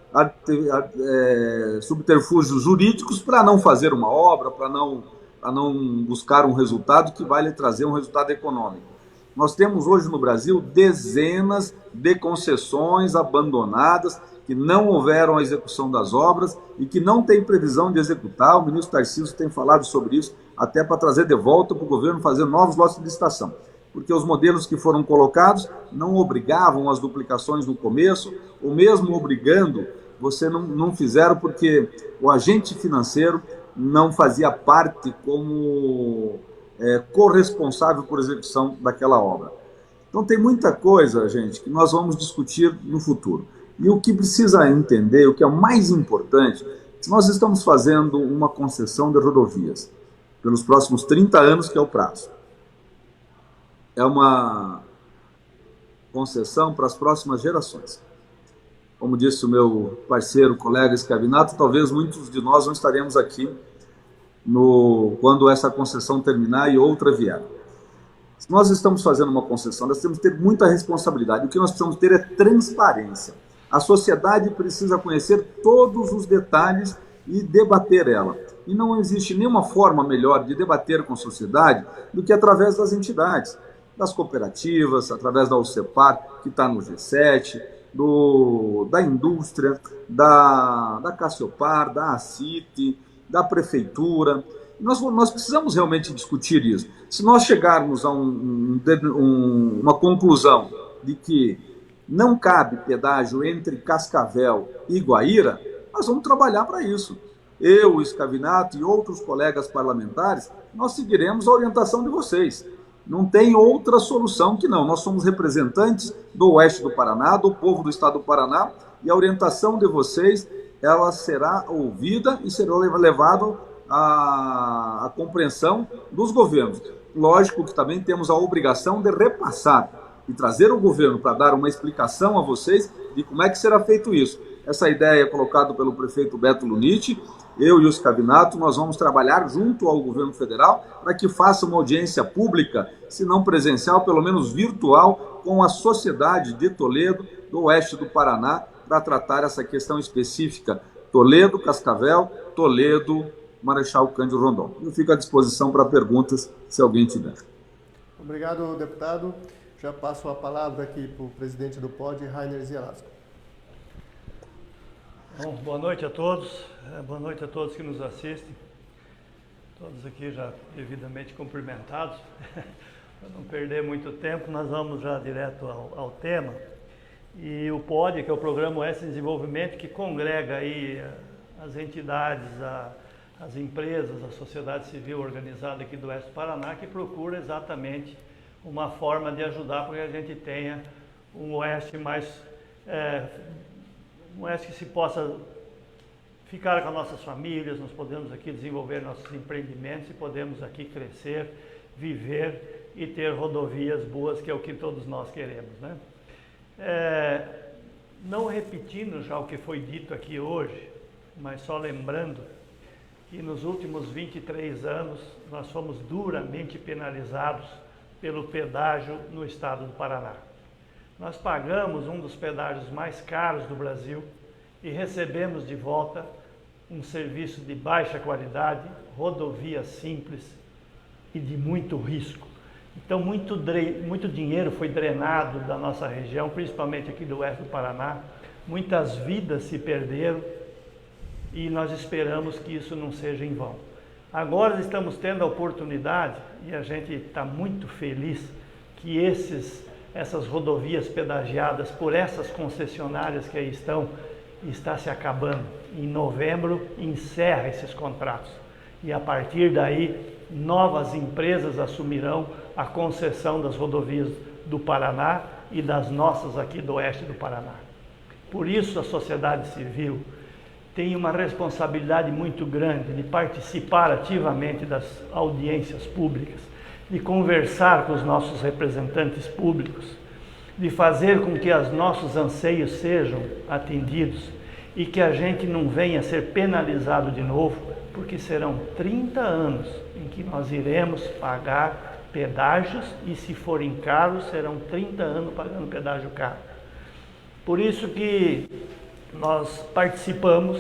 Speaker 3: subterfúgios jurídicos para não fazer uma obra, para não buscar um resultado que vai lhe trazer um resultado econômico. Nós temos hoje no Brasil dezenas de concessões abandonadas que não houveram a execução das obras e que não tem previsão de executar. O ministro Tarcísio tem falado sobre isso, até para trazer de volta para o governo fazer novos lotes de licitação. Porque os modelos que foram colocados não obrigavam as duplicações no começo, ou mesmo obrigando, você não fizeram porque o agente financeiro não fazia parte como corresponsável por execução daquela obra. Então tem muita coisa, gente, que nós vamos discutir no futuro. E o que precisa entender, o que é o mais importante, se nós estamos fazendo uma concessão de rodovias pelos próximos 30 anos, que é o prazo. É uma concessão para as próximas gerações. Como disse o meu parceiro, colega Scavinato, talvez muitos de nós não estaremos aqui quando essa concessão terminar e outra vier. Se nós estamos fazendo uma concessão, nós temos que ter muita responsabilidade. O que nós precisamos ter é transparência. A sociedade precisa conhecer todos os detalhes e debater ela. E não existe nenhuma forma melhor de debater com a sociedade do que através das entidades, das cooperativas, através da UCEPAR, que está no G7, da indústria, da Cassiopar, da ACIT, da prefeitura. Nós precisamos realmente discutir isso. Se nós chegarmos a uma conclusão de que não cabe pedágio entre Cascavel e Guaíra, nós vamos trabalhar para isso. Eu, o Scavinato e outros colegas parlamentares, nós seguiremos a orientação de vocês. Não tem outra solução que não. Nós somos representantes do oeste do Paraná, do povo do estado do Paraná, e a orientação de vocês, ela será ouvida e será levada à compreensão dos governos. Lógico que também temos a obrigação de repassar e trazer o governo para dar uma explicação a vocês de como é que será feito isso. Essa ideia é colocada pelo prefeito Beto Luniti. Eu e o Scavinato, nós vamos trabalhar junto ao governo federal para que faça uma audiência pública, se não presencial, pelo menos virtual, com a sociedade de Toledo, do oeste do Paraná, para tratar essa questão específica. Toledo, Cascavel, Toledo, Marechal Cândido Rondon. Eu fico à disposição para perguntas, se alguém tiver.
Speaker 1: Obrigado, deputado. Já passo a palavra aqui para o presidente do POD, Rainer Zielasco.
Speaker 5: Bom, boa noite a todos, boa noite a todos que nos assistem, todos aqui já devidamente cumprimentados. Para não perder muito tempo, nós vamos já direto ao tema. E o POD, que é o Programa Oeste de Desenvolvimento, que congrega aí as entidades, as empresas, a sociedade civil organizada aqui do Oeste do Paraná, que procura exatamente uma forma de ajudar para que a gente tenha um Oeste mais... um Oeste que se possa ficar com as nossas famílias, nós podemos aqui desenvolver nossos empreendimentos e podemos aqui crescer, viver e ter rodovias boas, que é o que todos nós queremos, né? Não repetindo já o que foi dito aqui hoje, mas só lembrando que nos últimos 23 anos nós fomos duramente penalizados pelo pedágio no estado do Paraná. Nós pagamos um dos pedágios mais caros do Brasil e recebemos de volta um serviço de baixa qualidade, rodovia simples e de muito risco. Então muito dinheiro foi drenado da nossa região, principalmente aqui do oeste do Paraná, muitas vidas se perderam e nós esperamos que isso não seja em vão. Agora estamos tendo a oportunidade, e a gente está muito feliz, que essas rodovias pedagiadas por essas concessionárias que aí está se acabando. Em novembro encerra esses contratos e a partir daí novas empresas assumirão a concessão das rodovias do Paraná e das nossas aqui do oeste do Paraná. Por isso a sociedade civil tem uma responsabilidade muito grande de participar ativamente das audiências públicas, de conversar com os nossos representantes públicos, de fazer com que os nossos anseios sejam atendidos e que a gente não venha a ser penalizado de novo, porque serão 30 anos em que nós iremos pagar pedágios e se forem caros, serão 30 anos pagando pedágio caro. Por isso que nós participamos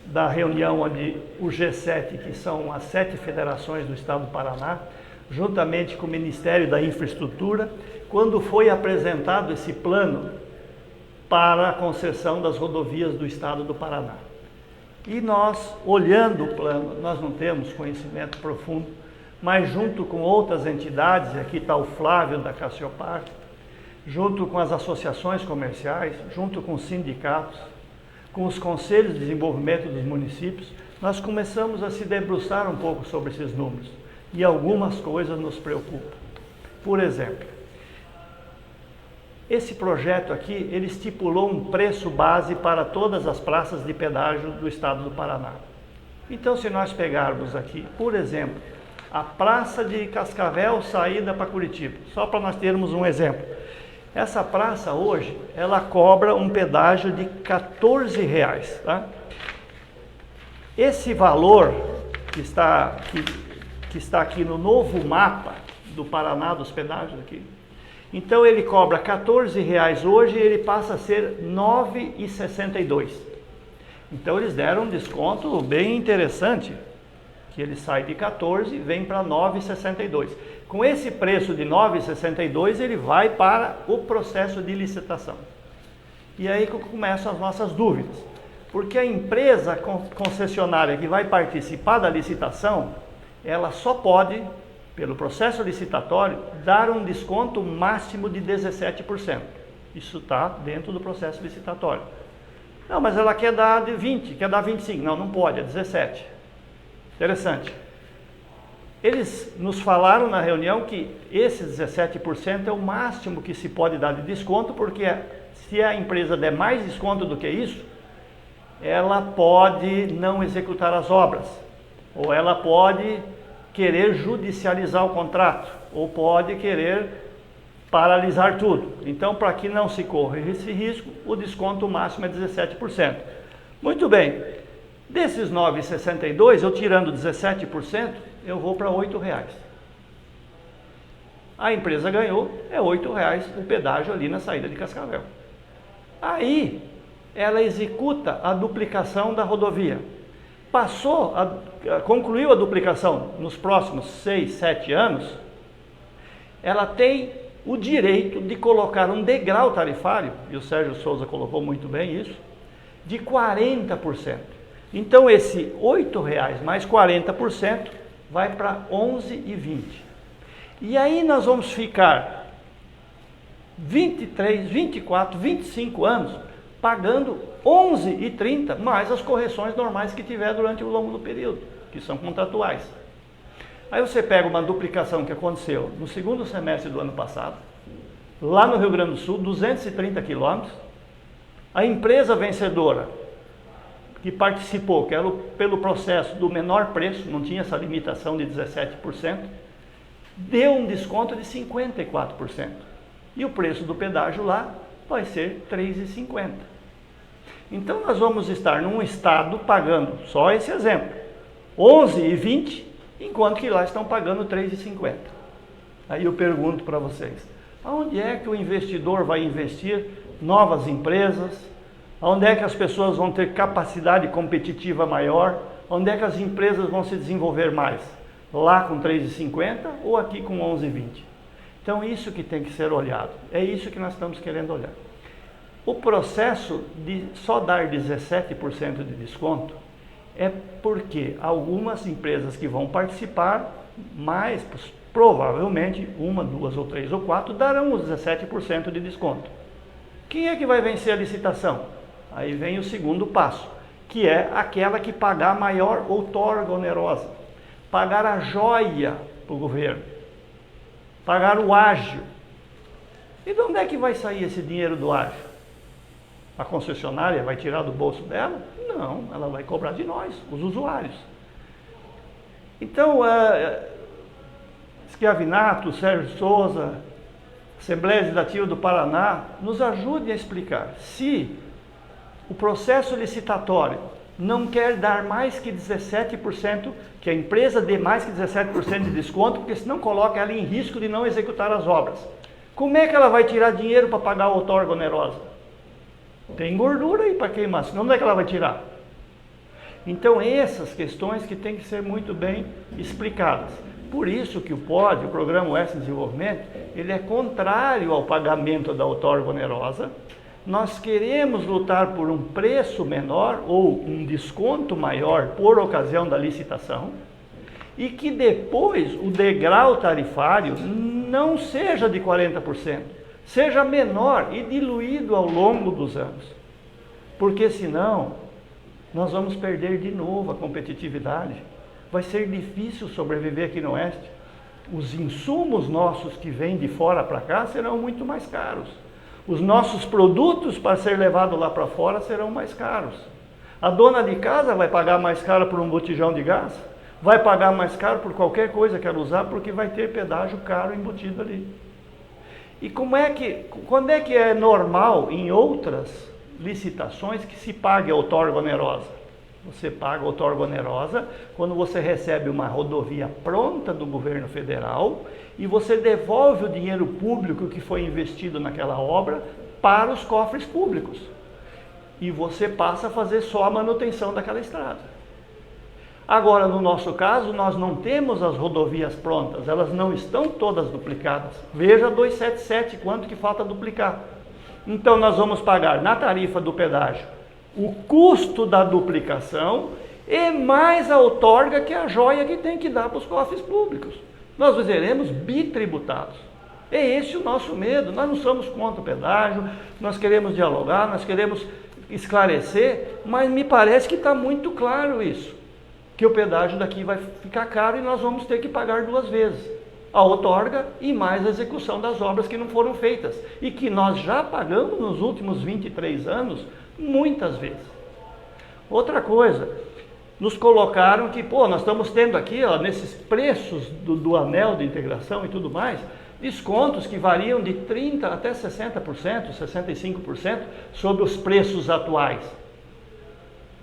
Speaker 5: da reunião onde o G7, que são as 7 federações do estado do Paraná, juntamente com o Ministério da Infraestrutura, quando foi apresentado esse plano para a concessão das rodovias do estado do Paraná. E nós, olhando o plano, nós não temos conhecimento profundo, mas junto com outras entidades, aqui está o Flávio da Cassiopar, junto com as associações comerciais, junto com os sindicatos, com os conselhos de desenvolvimento dos municípios, nós começamos a se debruçar um pouco sobre esses números e algumas coisas nos preocupam. Por exemplo, esse projeto aqui, ele estipulou um preço base para todas as praças de pedágio do estado do Paraná. Então, se nós pegarmos aqui, por exemplo, a praça de Cascavel, saída para Curitiba, só para nós termos um exemplo. Essa praça hoje, ela cobra um pedágio de R$14, tá? Esse valor que está aqui no novo mapa do Paraná dos pedágios aqui, então ele cobra R$14 hoje e ele passa a ser R$ 9,62. Então eles deram um desconto bem interessante, que ele sai de 14 e vem para 9,62. Com esse preço de 9,62 ele vai para o processo de licitação. E aí começam as nossas dúvidas, porque a empresa concessionária que vai participar da licitação, ela só pode, pelo processo licitatório, dar um desconto máximo de 17%. Isso está dentro do processo licitatório. Não, mas ela quer dar de 20, quer dar 25. Não, não pode, é 17. Interessante. Eles nos falaram na reunião que esse 17% é o máximo que se pode dar de desconto, porque se a empresa der mais desconto do que isso, ela pode não executar as obras, ou ela pode querer judicializar o contrato, ou pode querer paralisar tudo. Então, para que não se corra esse risco, o desconto máximo é 17%. Muito bem, desses 9,62, eu tirando 17%, eu vou para R$8. A empresa ganhou, é R$8 o pedágio ali na saída de Cascavel. Aí, ela executa a duplicação da rodovia. Concluiu a duplicação nos próximos 6, 7 anos, ela tem o direito de colocar um degrau tarifário, e o Sérgio Souza colocou muito bem isso, de 40%. Então esse R$8 mais 40% vai para 11,20. E aí nós vamos ficar 23, 24, 25 anos pagando 11,30 mais as correções normais que tiver durante o longo do período, que são contratuais. Aí você pega uma duplicação que aconteceu no segundo semestre do ano passado, lá no Rio Grande do Sul, 230 quilômetros. A empresa vencedora que participou, que era pelo processo do menor preço, não tinha essa limitação de 17%, deu um desconto de 54%. E o preço do pedágio lá vai ser R$ 3,50. Então nós vamos estar num estado pagando, só esse exemplo, R$ 11,20, enquanto que lá estão pagando R$ 3,50. Aí eu pergunto para vocês, aonde é que o investidor vai investir novas empresas? Onde é que as pessoas vão ter capacidade competitiva maior? Onde é que as empresas vão se desenvolver mais? Lá com 3,50 ou aqui com 11,20? Então isso que tem que ser olhado, é isso que nós estamos querendo olhar. O processo de só dar 17% de desconto é porque algumas empresas que vão participar, mais provavelmente, 1, 2 ou 3 ou 4, darão os 17% de desconto. Quem é que vai vencer a licitação? Aí vem o segundo passo, que é aquela que pagar a maior outorga onerosa, pagar a joia para o governo, pagar o ágio. E de onde é que vai sair esse dinheiro do ágio? A concessionária vai tirar do bolso dela? Não, ela vai cobrar de nós, os usuários. Então, Schiavinato, Sérgio Souza, Assembleia Legislativa do Paraná, nos ajudem a explicar se o processo licitatório não quer dar mais que 17%, que a empresa dê mais que 17% de desconto, porque senão coloca ela em risco de não executar as obras. Como é que ela vai tirar dinheiro para pagar a outorga onerosa? Tem gordura aí para queimar, senão onde é que ela vai tirar? Então essas questões que têm que ser muito bem explicadas. Por isso que o POD, o Programa Oeste de Desenvolvimento, ele é contrário ao pagamento da outorga onerosa. Nós queremos lutar por um preço menor ou um desconto maior por ocasião da licitação e que depois o degrau tarifário não seja de 40%, seja menor e diluído ao longo dos anos. Porque senão nós vamos perder de novo a competitividade. Vai ser difícil sobreviver aqui no Oeste. Os insumos nossos que vêm de fora para cá serão muito mais caros. Os nossos produtos para ser levado lá para fora serão mais caros. A dona de casa vai pagar mais caro por um botijão de gás, vai pagar mais caro por qualquer coisa que ela usar, porque vai ter pedágio caro embutido ali. E quando é que é normal em outras licitações que se pague a outorga onerosa? Você paga a outorga onerosa quando você recebe uma rodovia pronta do governo federal e você devolve o dinheiro público que foi investido naquela obra para os cofres públicos. E você passa a fazer só a manutenção daquela estrada. Agora, no nosso caso, nós não temos as rodovias prontas, elas não estão todas duplicadas. Veja a 277, quanto que falta duplicar. Então, nós vamos pagar na tarifa do pedágio o custo da duplicação e mais a outorga, que é a joia que tem que dar para os cofres públicos. Nós seremos bitributados. É esse o nosso medo. Nós não somos contra o pedágio, nós queremos dialogar, nós queremos esclarecer, mas me parece que está muito claro isso, que o pedágio daqui vai ficar caro e nós vamos ter que pagar 2 vezes. A outorga e mais a execução das obras que não foram feitas e que nós já pagamos nos últimos 23 anos, muitas vezes. Outra coisa, nos colocaram que, nós estamos tendo aqui, nesses preços do anel de integração e tudo mais, descontos que variam de 30% até 60%, 65% sobre os preços atuais.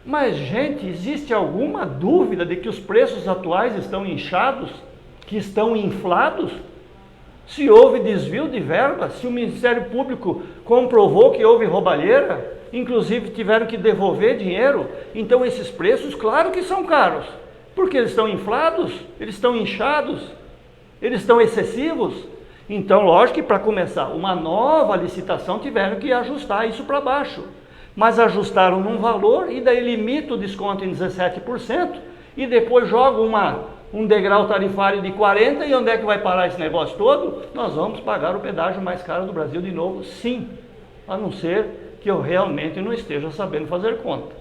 Speaker 5: Mas, gente, existe alguma dúvida de que os preços atuais estão inchados, que estão inflados? Se houve desvio de verba, se o Ministério Público comprovou que houve roubalheira, inclusive tiveram que devolver dinheiro, então esses preços, claro que são caros, porque eles estão inflados, eles estão inchados, eles estão excessivos. Então, lógico que para começar uma nova licitação tiveram que ajustar isso para baixo, mas ajustaram num valor e daí limita o desconto em 17% e depois joga um degrau tarifário de 40%, e onde é que vai parar esse negócio todo? Nós vamos pagar o pedágio mais caro do Brasil de novo, sim, a não ser que eu realmente não esteja sabendo fazer conta.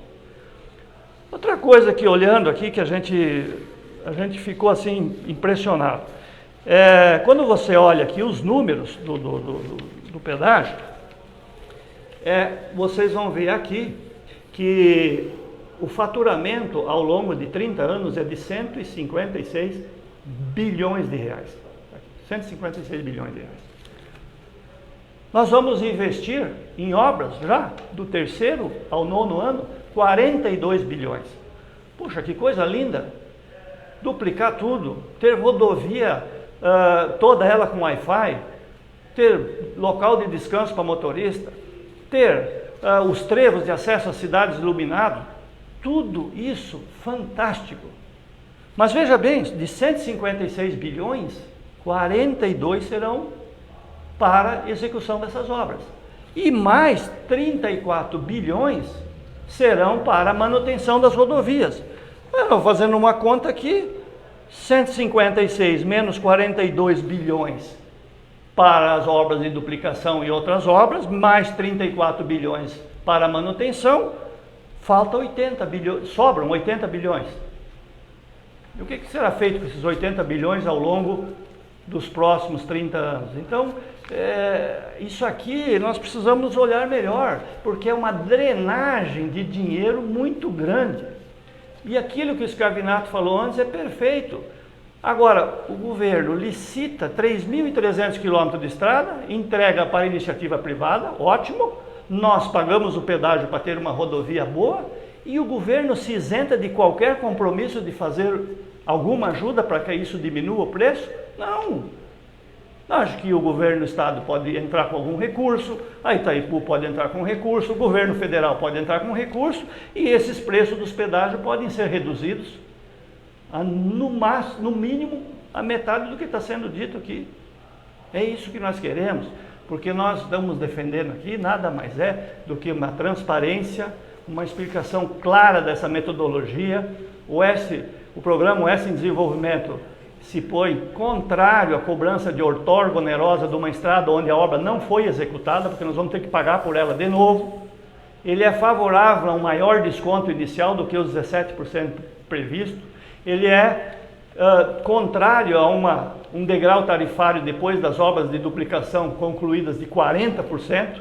Speaker 5: Outra coisa que olhando aqui que a gente ficou assim impressionado, quando você olha aqui os números do pedágio, vocês vão ver aqui que o faturamento ao longo de 30 anos é de 156 bilhões de reais. 156 bilhões de reais. Nós vamos investir em obras já do 3º ao 9º ano, 42 bilhões. Puxa, que coisa linda! Duplicar tudo, ter rodovia toda ela com Wi-Fi, ter local de descanso para motorista, ter os trevos de acesso às cidades iluminados, tudo isso fantástico. Mas veja bem, de 156 bilhões, 42 serão para execução dessas obras. E mais 34 bilhões serão para a manutenção das rodovias. Estou fazendo uma conta aqui, 156 menos 42 bilhões para as obras de duplicação e outras obras, mais 34 bilhões para a manutenção, falta 80 bilhões, sobram 80 bilhões. E o que será feito com esses 80 bilhões ao longo dos próximos 30 anos? Então, isso aqui nós precisamos olhar melhor, porque é uma drenagem de dinheiro muito grande. E aquilo que o Scarvinato falou antes é perfeito. Agora, o governo licita 3.300 quilômetros de estrada, entrega para a iniciativa privada, ótimo, nós pagamos o pedágio para ter uma rodovia boa, e o governo se isenta de qualquer compromisso de fazer alguma ajuda para que isso diminua o preço? Não. Acho que o governo do estado pode entrar com algum recurso, a Itaipu pode entrar com recurso, o governo federal pode entrar com recurso, e esses preços dos pedágios podem ser reduzidos no mínimo a metade do que está sendo dito aqui. É isso que nós queremos, porque nós estamos defendendo aqui nada mais é do que uma transparência, uma explicação clara dessa metodologia. O programa OS em Desenvolvimento se põe contrário à cobrança de outorga onerosa de uma estrada onde a obra não foi executada, porque nós vamos ter que pagar por ela de novo. Ele é favorável a um maior desconto inicial do que os 17% previsto. Ele é contrário a um degrau tarifário depois das obras de duplicação concluídas de 40%,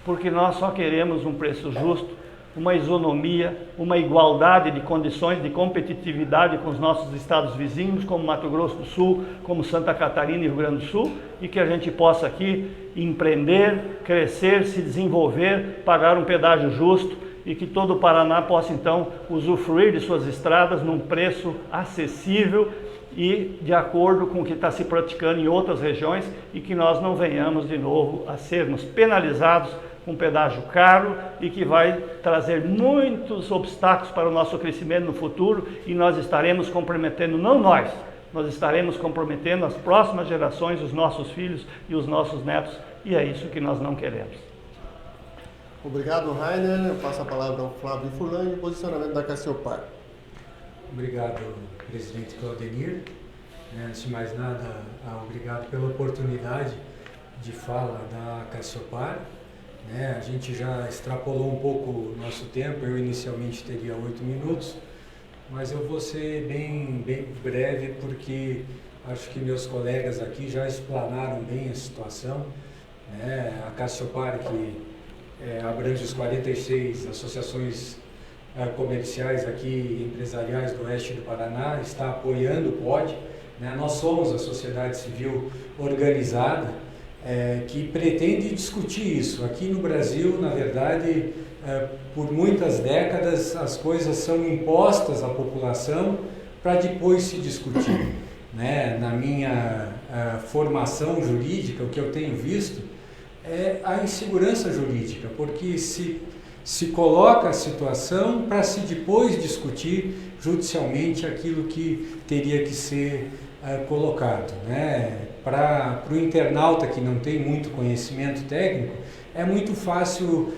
Speaker 5: porque nós só queremos um preço justo, uma isonomia, uma igualdade de condições de competitividade com os nossos estados vizinhos, como Mato Grosso do Sul, como Santa Catarina e Rio Grande do Sul, e que a gente possa aqui empreender, crescer, se desenvolver, pagar um pedágio justo, e que todo o Paraná possa então usufruir de suas estradas num preço acessível e de acordo com o que está se praticando em outras regiões, e que nós não venhamos de novo a sermos penalizados com pedágio caro e que vai trazer muitos obstáculos para o nosso crescimento no futuro, e nós estaremos comprometendo, não nós estaremos comprometendo as próximas gerações, os nossos filhos e os nossos netos, e é isso que nós não queremos.
Speaker 1: Obrigado, Rainer. Eu passo a palavra ao Flávio Furlan e o posicionamento da Cassiopar.
Speaker 6: Obrigado, presidente Claudenir. Antes de mais nada, obrigado pela oportunidade de fala da Cassiopar. A gente já extrapolou um pouco o nosso tempo, eu inicialmente teria 8 minutos, mas eu vou ser bem breve, porque acho que meus colegas aqui já explanaram bem a situação. A Cassiopar, que abrange as 46 associações comerciais aqui, empresariais do oeste do Paraná, está apoiando o POD. Nós somos a sociedade civil organizada que pretende discutir isso. Aqui no Brasil, na verdade, por muitas décadas, as coisas são impostas à população para depois se discutir. Na minha formação jurídica, o que eu tenho visto é a insegurança jurídica, porque se coloca a situação para se depois discutir judicialmente aquilo que teria que ser colocado. Para o internauta que não tem muito conhecimento técnico, é muito fácil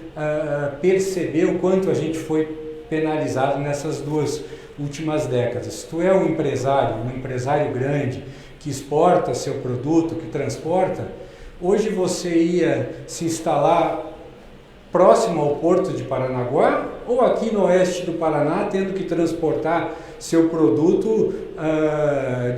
Speaker 6: perceber o quanto a gente foi penalizado nessas 2 últimas décadas. Se tu é um empresário grande, que exporta seu produto, que transporta, hoje você ia se instalar próximo ao porto de Paranaguá ou aqui no oeste do Paraná, tendo que transportar seu produto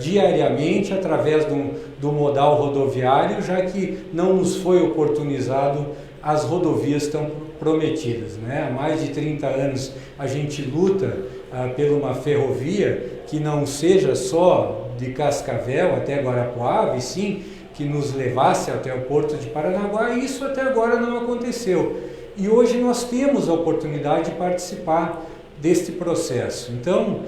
Speaker 6: diariamente através do modal rodoviário, já que não nos foi oportunizado as rodovias tão prometidas. Há mais de 30 anos a gente luta por uma ferrovia que não seja só de Cascavel até Guarapuava, e sim que nos levasse até o Porto de Paranaguá, e isso até agora não aconteceu. E hoje nós temos a oportunidade de participar deste processo. Então,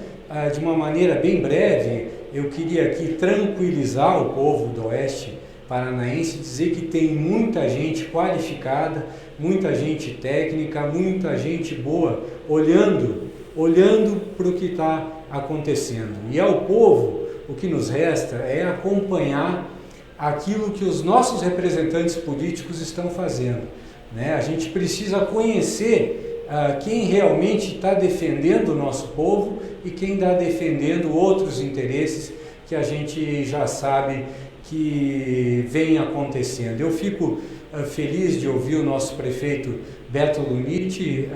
Speaker 6: de uma maneira bem breve, eu queria aqui tranquilizar o povo do Oeste Paranaense, dizer que tem muita gente qualificada, muita gente técnica, muita gente boa, olhando para o que está acontecendo. E ao povo, o que nos resta é acompanhar aquilo que os nossos representantes políticos estão fazendo, né? A gente precisa conhecer quem realmente está defendendo o nosso povo e quem está defendendo outros interesses que a gente já sabe que vem acontecendo. Eu fico feliz de ouvir o nosso prefeito Beto Luniti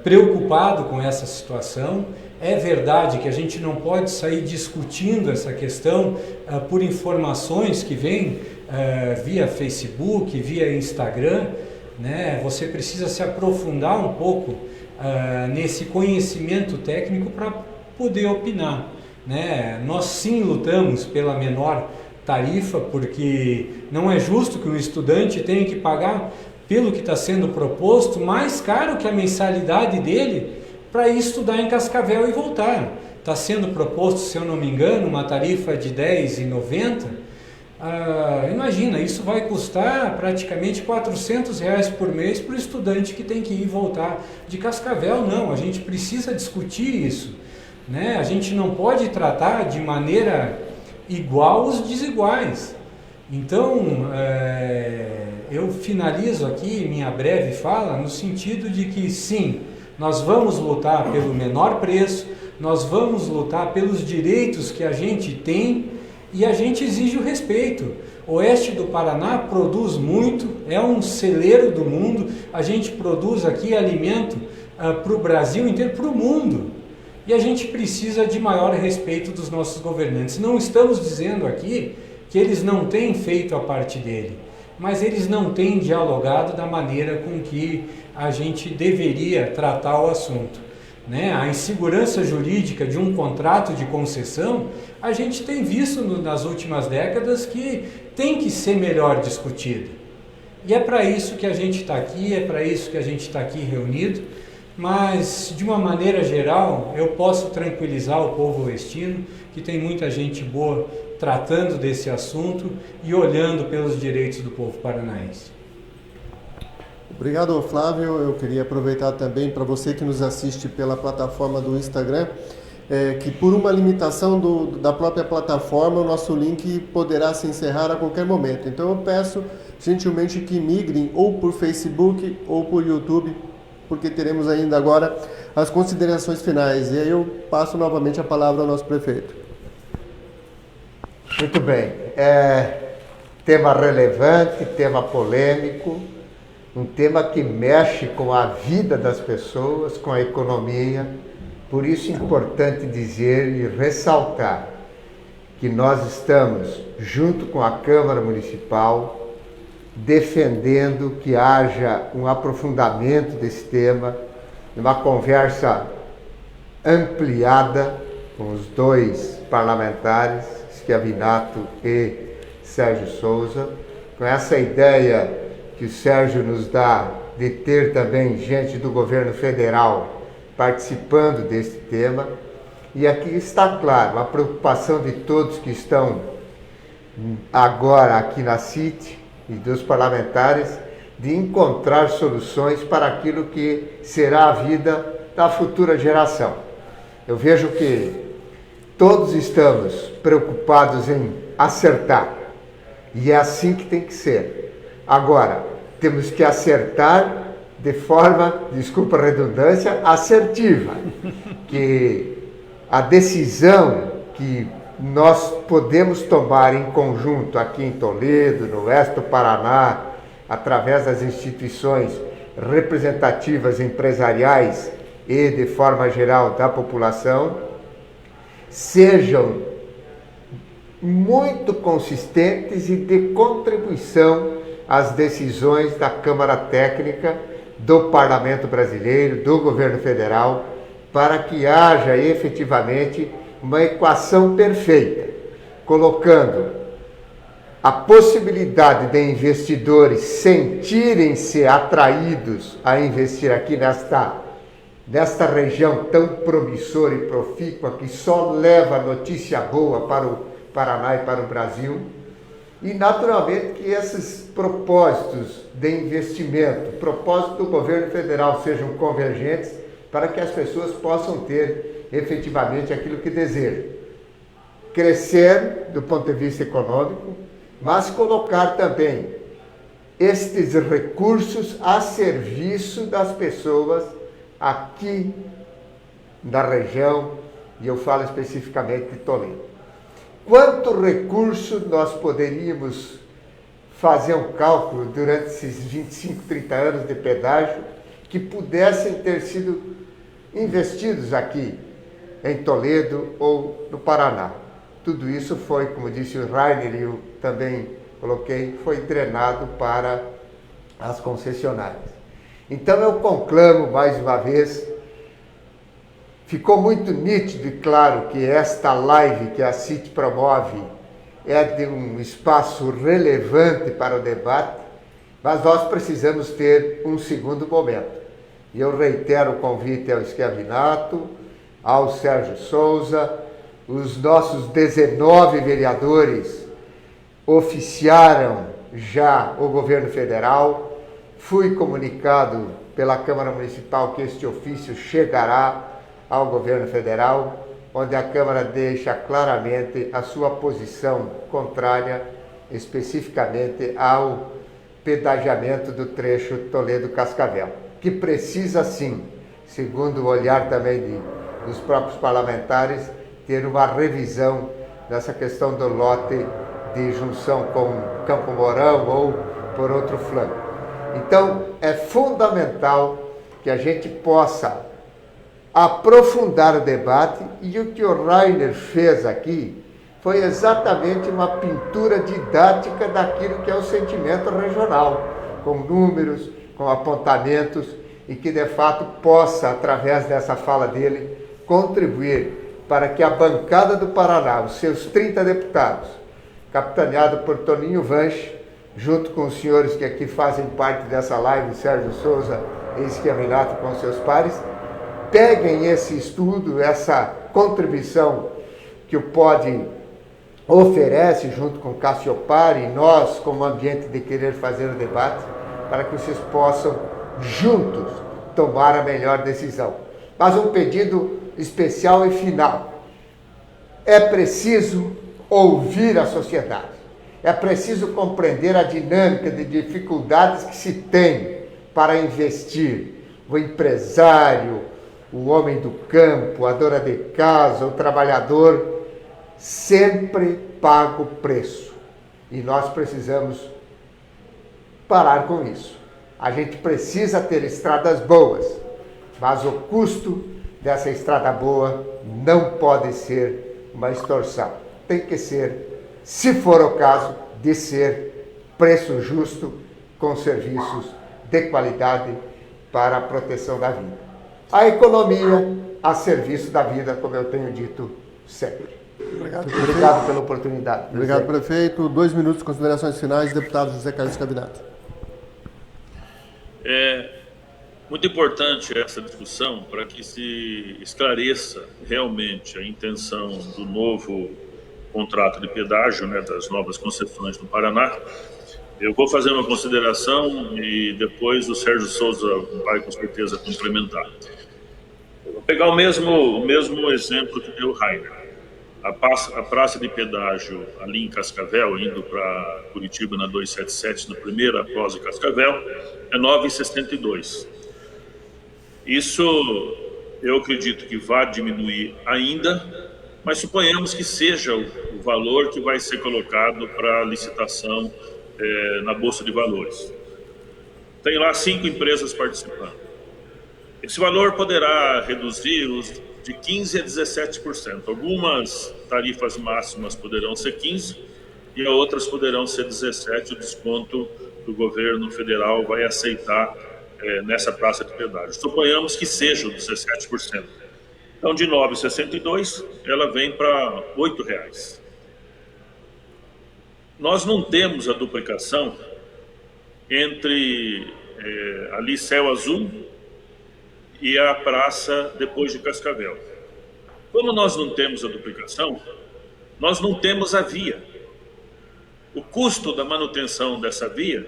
Speaker 6: preocupado com essa situação. É verdade que a gente não pode sair discutindo essa questão por informações que vêm via Facebook, via Instagram, né? Você precisa se aprofundar um pouco nesse conhecimento técnico para poder opinar, né? Nós sim lutamos pela menor tarifa, porque não é justo que um estudante tenha que pagar, pelo que está sendo proposto, mais caro que a mensalidade dele para ir estudar em Cascavel e voltar. Está sendo proposto, se eu não me engano, uma tarifa de R$10,90. Imagina, isso vai custar praticamente R$400 por mês para o estudante que tem que ir e voltar de Cascavel. Não, a gente precisa discutir isso, né? A gente não pode tratar de maneira igual os desiguais. Então, eu finalizo aqui minha breve fala no sentido de que sim, nós vamos lutar pelo menor preço, nós vamos lutar pelos direitos que a gente tem e a gente exige o respeito. O Oeste do Paraná produz muito, é um celeiro do mundo, a gente produz aqui alimento para o Brasil inteiro, para o mundo. E a gente precisa de maior respeito dos nossos governantes. Não estamos dizendo aqui que eles não têm feito a parte dele, mas eles não têm dialogado da maneira com que a gente deveria tratar o assunto, né? A insegurança jurídica de um contrato de concessão, a gente tem visto nas últimas décadas que tem que ser melhor discutida. E é para isso que a gente está aqui, é para isso que a gente está aqui reunido, mas de uma maneira geral eu posso tranquilizar o povo oestino que tem muita gente boa tratando desse assunto e olhando pelos direitos do povo paranaense.
Speaker 1: Obrigado, Flávio. Eu queria aproveitar também para você que nos assiste pela plataforma do Instagram, que por uma limitação da própria plataforma, o nosso link poderá se encerrar a qualquer momento. Então eu peço gentilmente que migrem ou por Facebook ou por YouTube, porque teremos ainda agora as considerações finais. E aí eu passo novamente a palavra ao nosso prefeito.
Speaker 2: Muito bem. Tema relevante, tema polêmico, um tema que mexe com a vida das pessoas, com a economia. Por isso é importante dizer e ressaltar que nós estamos, junto com a Câmara Municipal, defendendo que haja um aprofundamento desse tema, uma conversa ampliada com os dois parlamentares, Schiavinato e Sérgio Souza, com essa ideia que o Sérgio nos dá de ter também gente do governo federal participando deste tema. E aqui está claro a preocupação de todos que estão agora aqui na CIT e dos parlamentares de encontrar soluções para aquilo que será a vida da futura geração. Eu vejo que todos estamos preocupados em acertar, e é assim que tem que ser. Agora, temos que acertar de forma, desculpa a redundância, assertiva, que a decisão que nós podemos tomar em conjunto aqui em Toledo, no oeste do Paraná, através das instituições representativas empresariais e, de forma geral, da população, sejam muito consistentes e de contribuição às decisões da Câmara Técnica, do Parlamento Brasileiro, do Governo Federal, para que haja efetivamente uma equação perfeita, colocando a possibilidade de investidores sentirem-se atraídos a investir aqui nesta região tão promissora e profícua, que só leva notícia boa para o Paraná e para o Brasil, e naturalmente que esses propósitos de investimento, propósitos do governo federal sejam convergentes para que as pessoas possam ter efetivamente aquilo que desejam. Crescer do ponto de vista econômico, mas colocar também estes recursos a serviço das pessoas aqui na região, e eu falo especificamente de Toledo. Quanto recurso nós poderíamos fazer um cálculo durante esses 25, 30 anos de pedágio que pudessem ter sido investidos aqui em Toledo ou no Paraná? Tudo isso foi, como disse o Rainer e eu também coloquei, foi drenado para as concessionárias. Então eu conclamo mais uma vez, ficou muito nítido e claro que esta live que a CIT promove é de um espaço relevante para o debate, mas nós precisamos ter um segundo momento. E eu reitero o convite ao Schiavinato, ao Sérgio Souza, os nossos 19 vereadores oficiaram já o governo federal. Fui comunicado pela Câmara Municipal que este ofício chegará ao governo federal, onde a Câmara deixa claramente a sua posição contrária, especificamente ao pedagiamento do trecho Toledo-Cascavel, que precisa sim, segundo o olhar também dos próprios parlamentares, ter uma revisão dessa questão do lote de junção com Campo Mourão ou por outro flanco. Então, é fundamental que a gente possa aprofundar o debate, e o que o Rainer fez aqui foi exatamente uma pintura didática daquilo que é o sentimento regional, com números, com apontamentos, e que de fato possa, através dessa fala dele, contribuir para que a bancada do Paraná, os seus 30 deputados, capitaneado por Toninho Vanche, junto com os senhores que aqui fazem parte dessa live, Sérgio Souza e Schiavinato com seus pares, peguem esse estudo, essa contribuição que o POD oferece junto com Cassiopar e nós como ambiente de querer fazer o debate, para que vocês possam juntos tomar a melhor decisão. Mas um pedido especial e final: é preciso ouvir a sociedade, é preciso compreender a dinâmica de dificuldades que se tem para investir. O empresário, o homem do campo, a dona de casa, o trabalhador, sempre paga o preço. E nós precisamos parar com isso. A gente precisa ter estradas boas, mas o custo dessa estrada boa não pode ser uma extorsão. Tem que ser, se for o caso, de ser preço justo, com serviços de qualidade para a proteção da vida. A economia a serviço da vida, como eu tenho dito sempre. Obrigado pela oportunidade.
Speaker 1: Obrigado, prefeito. 2 minutos de considerações finais, deputado José Carlos Schiavinato.
Speaker 4: É muito importante essa discussão para que se esclareça realmente a intenção do novo contrato de pedágio, né, das novas concessões no Paraná. Eu vou fazer uma consideração e depois o Sérgio Souza vai com certeza complementar. Eu vou pegar o mesmo exemplo que deu o Rainer. A praça de pedágio ali em Cascavel, indo para Curitiba na 277, na primeira após Cascavel, é 9,62. Isso eu acredito que vai diminuir ainda, mas suponhamos que seja o valor que vai ser colocado para licitação na Bolsa de Valores. Tem lá 5 empresas participando. Esse valor poderá reduzir de 15% a 17%. Algumas tarifas máximas poderão ser 15% e outras poderão ser 17%. O desconto do governo federal vai aceitar nessa praça de pedágio. Suponhamos que seja o 17%. Então, de R$ 9,62, ela vem para R$ 8,00. Nós não temos a duplicação entre ali Céu Azul e a praça depois de Cascavel. Como nós não temos a duplicação, nós não temos a via. O custo da manutenção dessa via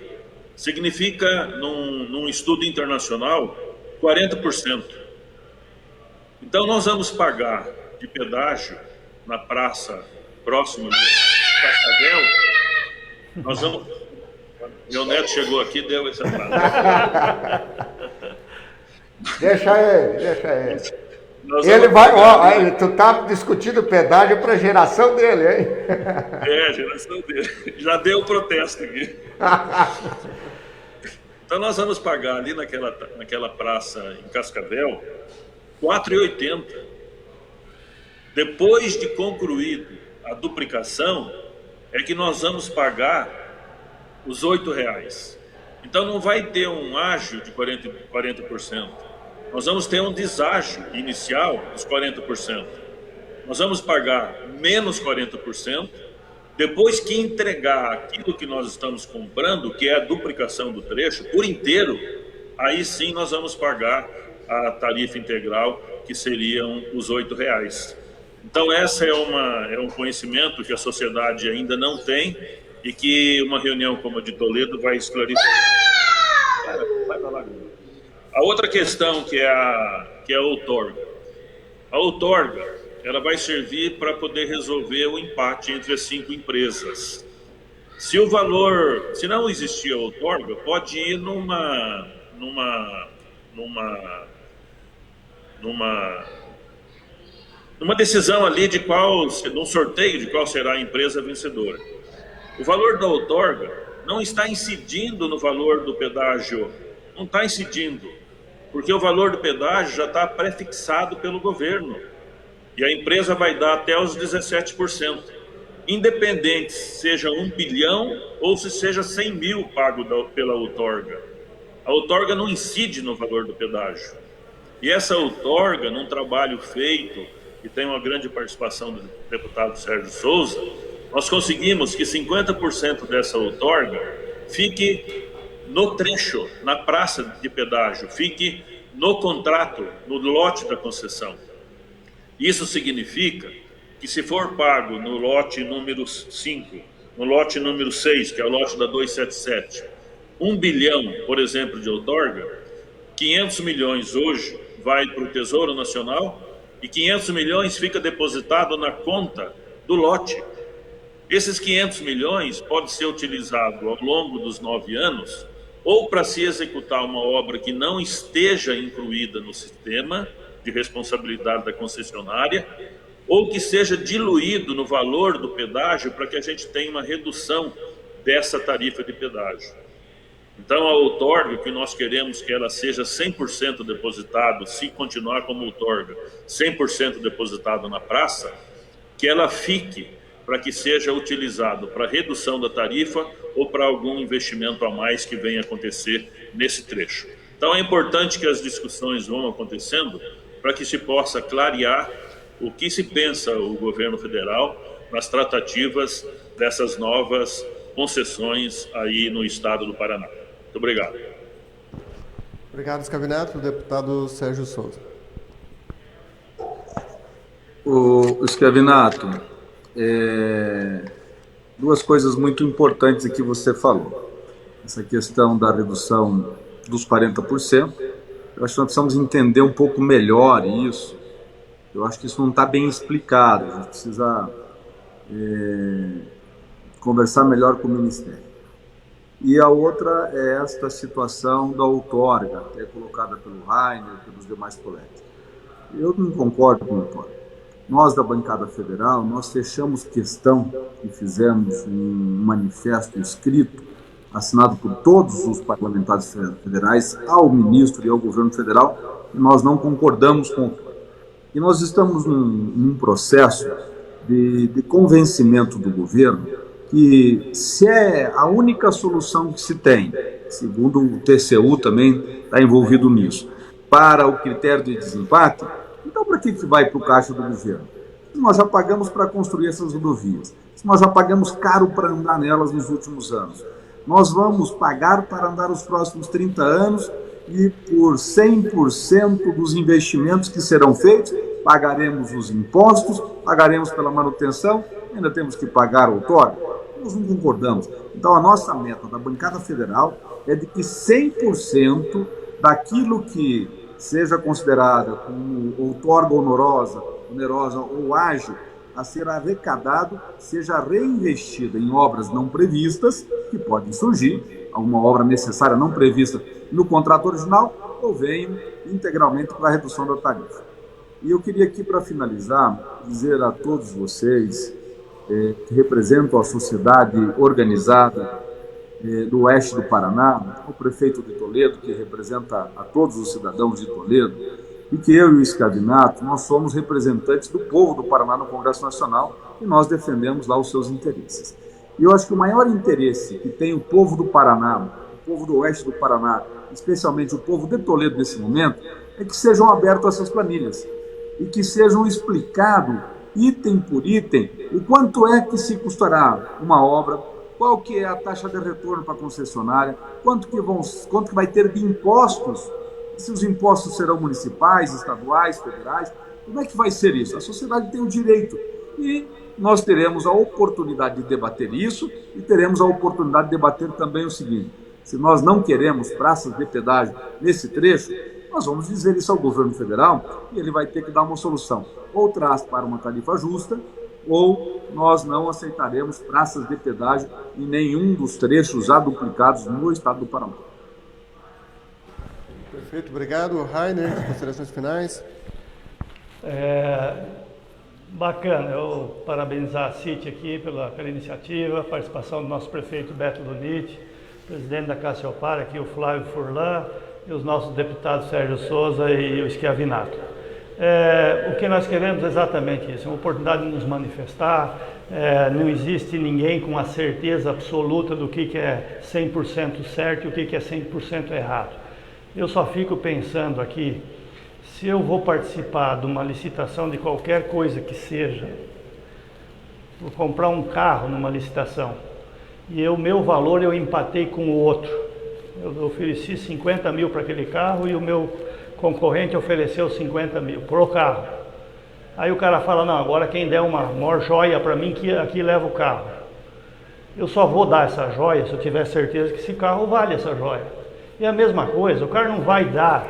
Speaker 4: significa, num estudo internacional, 40%. Então, nós vamos pagar de pedágio na praça próxima de Cascavel. Nós vamos... Meu neto chegou aqui e deu essa frase.
Speaker 2: Deixa ele. Ele vai, tu tá discutindo pedágio para a geração dele, hein?
Speaker 4: Geração dele. Já deu o protesto aqui. Então nós vamos pagar ali naquela praça em Cascavel R$ 4,80. Depois de concluído a duplicação, é que nós vamos pagar os R$ 8,00. Então não vai ter um ágio de 40%. Nós vamos ter um deságio inicial dos 40%. Nós vamos pagar menos 40%, depois que entregar aquilo que nós estamos comprando, que é a duplicação do trecho, por inteiro, aí sim nós vamos pagar a tarifa integral, que seriam os R$ 8,00. Então essa é um conhecimento que a sociedade ainda não tem e que uma reunião como a de Toledo vai esclarecer. Vai pra lá, a outra questão que é a outorga. A outorga, ela vai servir para poder resolver o empate entre as 5 empresas. Se não existir a outorga, pode ir numa decisão ali num sorteio de qual será a empresa vencedora. O valor da outorga não está incidindo no valor do pedágio, não está incidindo, porque o valor do pedágio já está prefixado pelo governo e a empresa vai dar até os 17%, independente se seja 1 bilhão ou se seja 100 mil pago pela outorga. A outorga não incide no valor do pedágio. E essa outorga, num trabalho feito, e tem uma grande participação do deputado Sérgio Souza, nós conseguimos que 50% dessa outorga fique no trecho, na praça de pedágio, fique no contrato, no lote da concessão. Isso significa que se for pago no lote número 5, no lote número 6, que é o lote da 277, 1 bilhão, por exemplo, de outorga, 500 milhões hoje vai para o Tesouro Nacional e 500 milhões fica depositado na conta do lote. Esses 500 milhões podem ser utilizados ao longo dos 9 anos ou para se executar uma obra que não esteja incluída no sistema de responsabilidade da concessionária, ou que seja diluído no valor do pedágio para que a gente tenha uma redução dessa tarifa de pedágio. Então a outorga, que nós queremos que ela seja 100% depositado, se continuar como outorga, 100% depositado na praça, que ela fique para que seja utilizado para redução da tarifa ou para algum investimento a mais que venha acontecer nesse trecho. Então é importante que as discussões vão acontecendo para que se possa clarear o que se pensa o governo federal nas tratativas dessas novas concessões aí no estado do Paraná. Muito obrigado.
Speaker 1: Obrigado, Scavinetto. O deputado Sérgio Souza.
Speaker 3: O Scavinetto, duas coisas muito importantes que você falou. Essa questão da redução dos 40%, eu acho que nós precisamos entender um pouco melhor isso. Eu acho que isso não está bem explicado, a gente precisa conversar melhor com o Ministério. E a outra é esta situação da outorga, até colocada pelo Rainer e pelos demais colegas. Eu não concordo com a outorga. Nós, da bancada federal, nós fechamos questão e fizemos um manifesto escrito, assinado por todos os parlamentares federais, ao ministro e ao governo federal, e nós não concordamos com o. E nós estamos num processo de convencimento do governo que, se é a única solução que se tem, segundo o TCU também está envolvido nisso, para o critério de desempate, Então, para que vai para o caixa do governo? Se nós já pagamos para construir essas rodovias, se nós já pagamos caro para andar nelas nos últimos anos, nós vamos pagar para andar os próximos 30 anos e por 100% dos investimentos que serão feitos, pagaremos os impostos, pagaremos pela manutenção, ainda temos que pagar o outorga. Nós não concordamos. Então, a nossa meta da bancada federal é de que 100% daquilo que seja considerada como outorga onerosa ou ágil a ser arrecadado, seja reinvestida em obras não previstas, que podem surgir, alguma obra necessária não prevista no contrato original, ou venham integralmente para a redução da tarifa. E eu queria aqui, para finalizar, dizer a todos vocês que representam a sociedade organizada do oeste do Paraná, o prefeito de Toledo, que representa a todos os cidadãos de Toledo, e que eu e o Escavinato, nós somos representantes do povo do Paraná no Congresso Nacional e nós defendemos lá os seus interesses. E eu acho que o maior interesse que tem o povo do Paraná, o povo do oeste do Paraná, especialmente o povo de Toledo nesse momento, é que sejam abertas essas planilhas e que sejam explicado item por item o quanto é que se custará uma obra, qual que é a taxa de retorno para a concessionária, quanto que vai ter de impostos, se os impostos serão municipais, estaduais, federais, como é que vai ser isso? A sociedade tem o direito e nós teremos a oportunidade de debater isso e teremos a oportunidade de debater também o seguinte: se nós não queremos praças de pedágio nesse trecho, nós vamos dizer isso ao governo federal e ele vai ter que dar uma solução. Ou traz para uma tarifa justa, ou nós não aceitaremos praças de pedágio em nenhum dos trechos já duplicados no estado do Paraná.
Speaker 1: Perfeito, obrigado. Rainer, considerações finais.
Speaker 5: Bacana, eu parabenizar a CIT aqui pela iniciativa, a participação do nosso prefeito Beto Luniti, presidente da Cassiopar, aqui o Flávio Furlan, e os nossos deputados Sérgio Souza e o Schiavinato. O que nós queremos é exatamente isso, uma oportunidade de nos manifestar. Não existe ninguém com a certeza absoluta do que é 100% certo e o que é 100% errado. Eu só fico pensando aqui, se eu vou participar de uma licitação de qualquer coisa que seja, vou comprar um carro numa licitação, e o meu valor eu empatei com o outro. Eu ofereci 50 mil para aquele carro e o meu concorrente ofereceu 50 mil pro carro. Aí o cara fala, não, agora quem der uma maior joia para mim, que aqui leva o carro. Eu só vou dar essa joia se eu tiver certeza que esse carro vale essa joia. E a mesma coisa, o cara não vai dar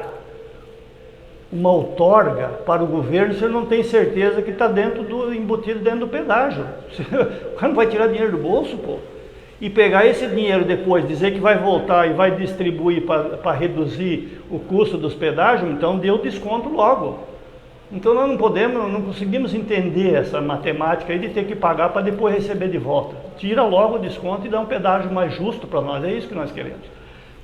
Speaker 5: uma outorga para o governo se ele não tem certeza que está embutido dentro do pedágio. O cara não vai tirar dinheiro do bolso, pô. E pegar esse dinheiro depois, dizer que vai voltar e vai distribuir para reduzir o custo dos pedágios, então deu desconto logo. Então nós não conseguimos entender essa matemática aí de ter que pagar para depois receber de volta. Tira logo o desconto e dá um pedágio mais justo para nós, é isso que nós queremos.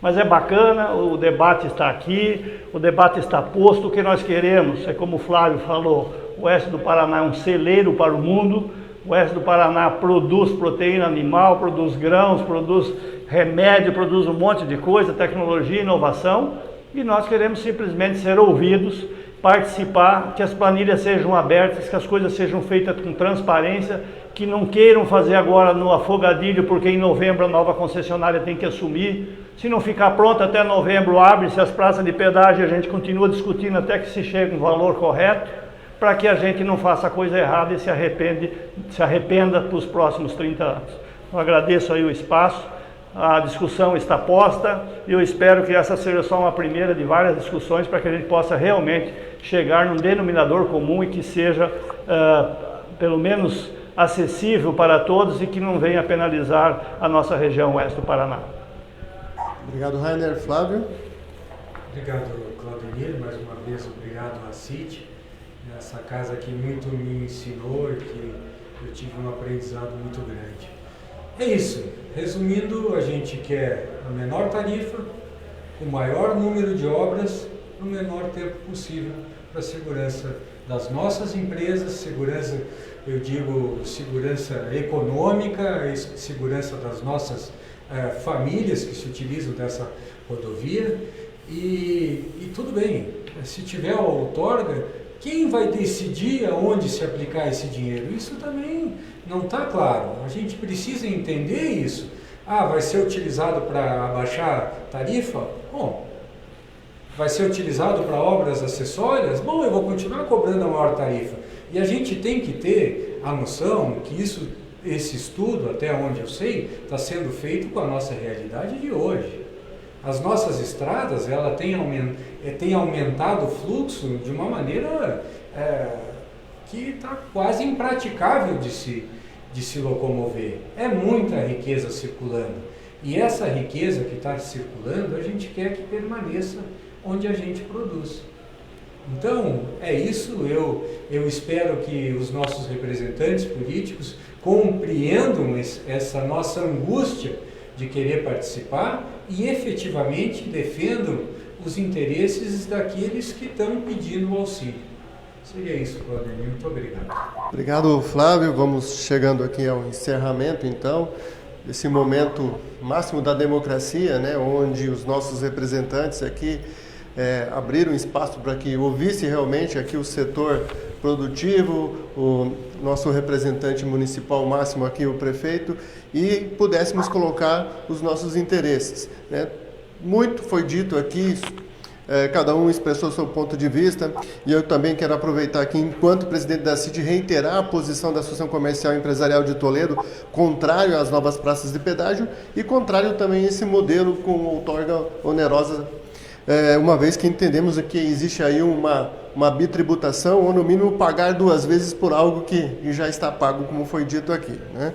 Speaker 5: Mas é bacana, o debate está aqui, o debate está posto, o que nós queremos é, como o Flávio falou, o oeste do Paraná é um celeiro para o mundo. O oeste do Paraná produz proteína animal, produz grãos, produz remédio, produz um monte de coisa, tecnologia, inovação, e nós queremos simplesmente ser ouvidos, participar, que as planilhas sejam abertas, que as coisas sejam feitas com transparência, que não queiram fazer agora no afogadilho, porque em novembro a nova concessionária tem que assumir. Se não ficar pronta até novembro, abre-se as praças de pedágio, a gente continua discutindo até que se chegue um valor correto, para que a gente não faça a coisa errada e se arrependa para os próximos 30 anos. Eu agradeço aí o espaço, a discussão está posta e eu espero que essa seja só uma primeira de várias discussões para que a gente possa realmente chegar num denominador comum e que seja, pelo menos, acessível para todos e que não venha penalizar a nossa região oeste do Paraná.
Speaker 1: Obrigado, Rainer. Flávio?
Speaker 6: Obrigado, Claudemir. Mais uma vez, obrigado à CIT. Essa casa aqui muito me ensinou e que eu tive um aprendizado muito grande. É isso. Resumindo, a gente quer a menor tarifa, o maior número de obras, no menor tempo possível, para a segurança das nossas empresas, segurança, eu digo, segurança econômica, segurança das nossas famílias que se utilizam dessa rodovia. E tudo bem, se tiver a outorga, Quem vai decidir aonde se aplicar esse dinheiro? Isso também não está claro. A gente precisa entender isso. Vai ser utilizado para abaixar tarifa? Bom, vai ser utilizado para obras acessórias? Bom, eu vou continuar cobrando a maior tarifa. E a gente tem que ter a noção que esse estudo, até onde eu sei, está sendo feito com a nossa realidade de hoje. As nossas estradas, ela tem aumentado o fluxo de uma maneira que está quase impraticável de se locomover. É muita riqueza circulando. E essa riqueza que está circulando, a gente quer que permaneça onde a gente produz. Então, é isso. Eu espero que os nossos representantes políticos compreendam essa nossa angústia de querer participar e efetivamente defendam os interesses daqueles que estão pedindo o auxílio. Seria isso, Claudemir. Muito obrigado.
Speaker 1: Obrigado, Flávio. Vamos chegando aqui ao encerramento, então, desse momento máximo da democracia, né, onde os nossos representantes aqui abriram espaço para que ouvisse realmente aqui o setor produtivo, o nosso representante municipal máximo aqui, o prefeito, e pudéssemos colocar os nossos interesses, né? Muito foi dito aqui, cada um expressou seu ponto de vista, e eu também quero aproveitar aqui, enquanto presidente da CIT, reiterar a posição da Associação Comercial e Empresarial de Toledo, contrário às novas praças de pedágio e contrário também a esse modelo com outorga onerosa, uma vez que entendemos que existe aí uma bitributação, ou no mínimo pagar 2 vezes por algo que já está pago, como foi dito aqui, né?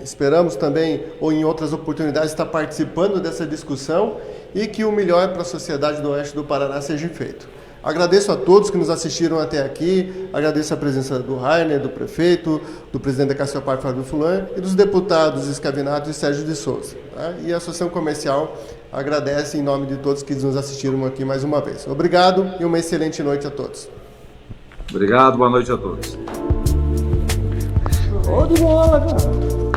Speaker 1: Esperamos também, ou em outras oportunidades, estar participando dessa discussão e que o melhor para a sociedade do Oeste do Paraná seja feito. Agradeço a todos que nos assistiram até aqui, agradeço a presença do Rainer, do prefeito, do presidente da Cassiopar, Fábio Fulan, e dos deputados Escavinato e Sérgio de Souza. Tá? E a Associação Comercial agradece em nome de todos que nos assistiram aqui mais uma vez. Obrigado e uma excelente noite a todos.
Speaker 3: Obrigado, boa noite a todos.
Speaker 2: Show de bola, cara.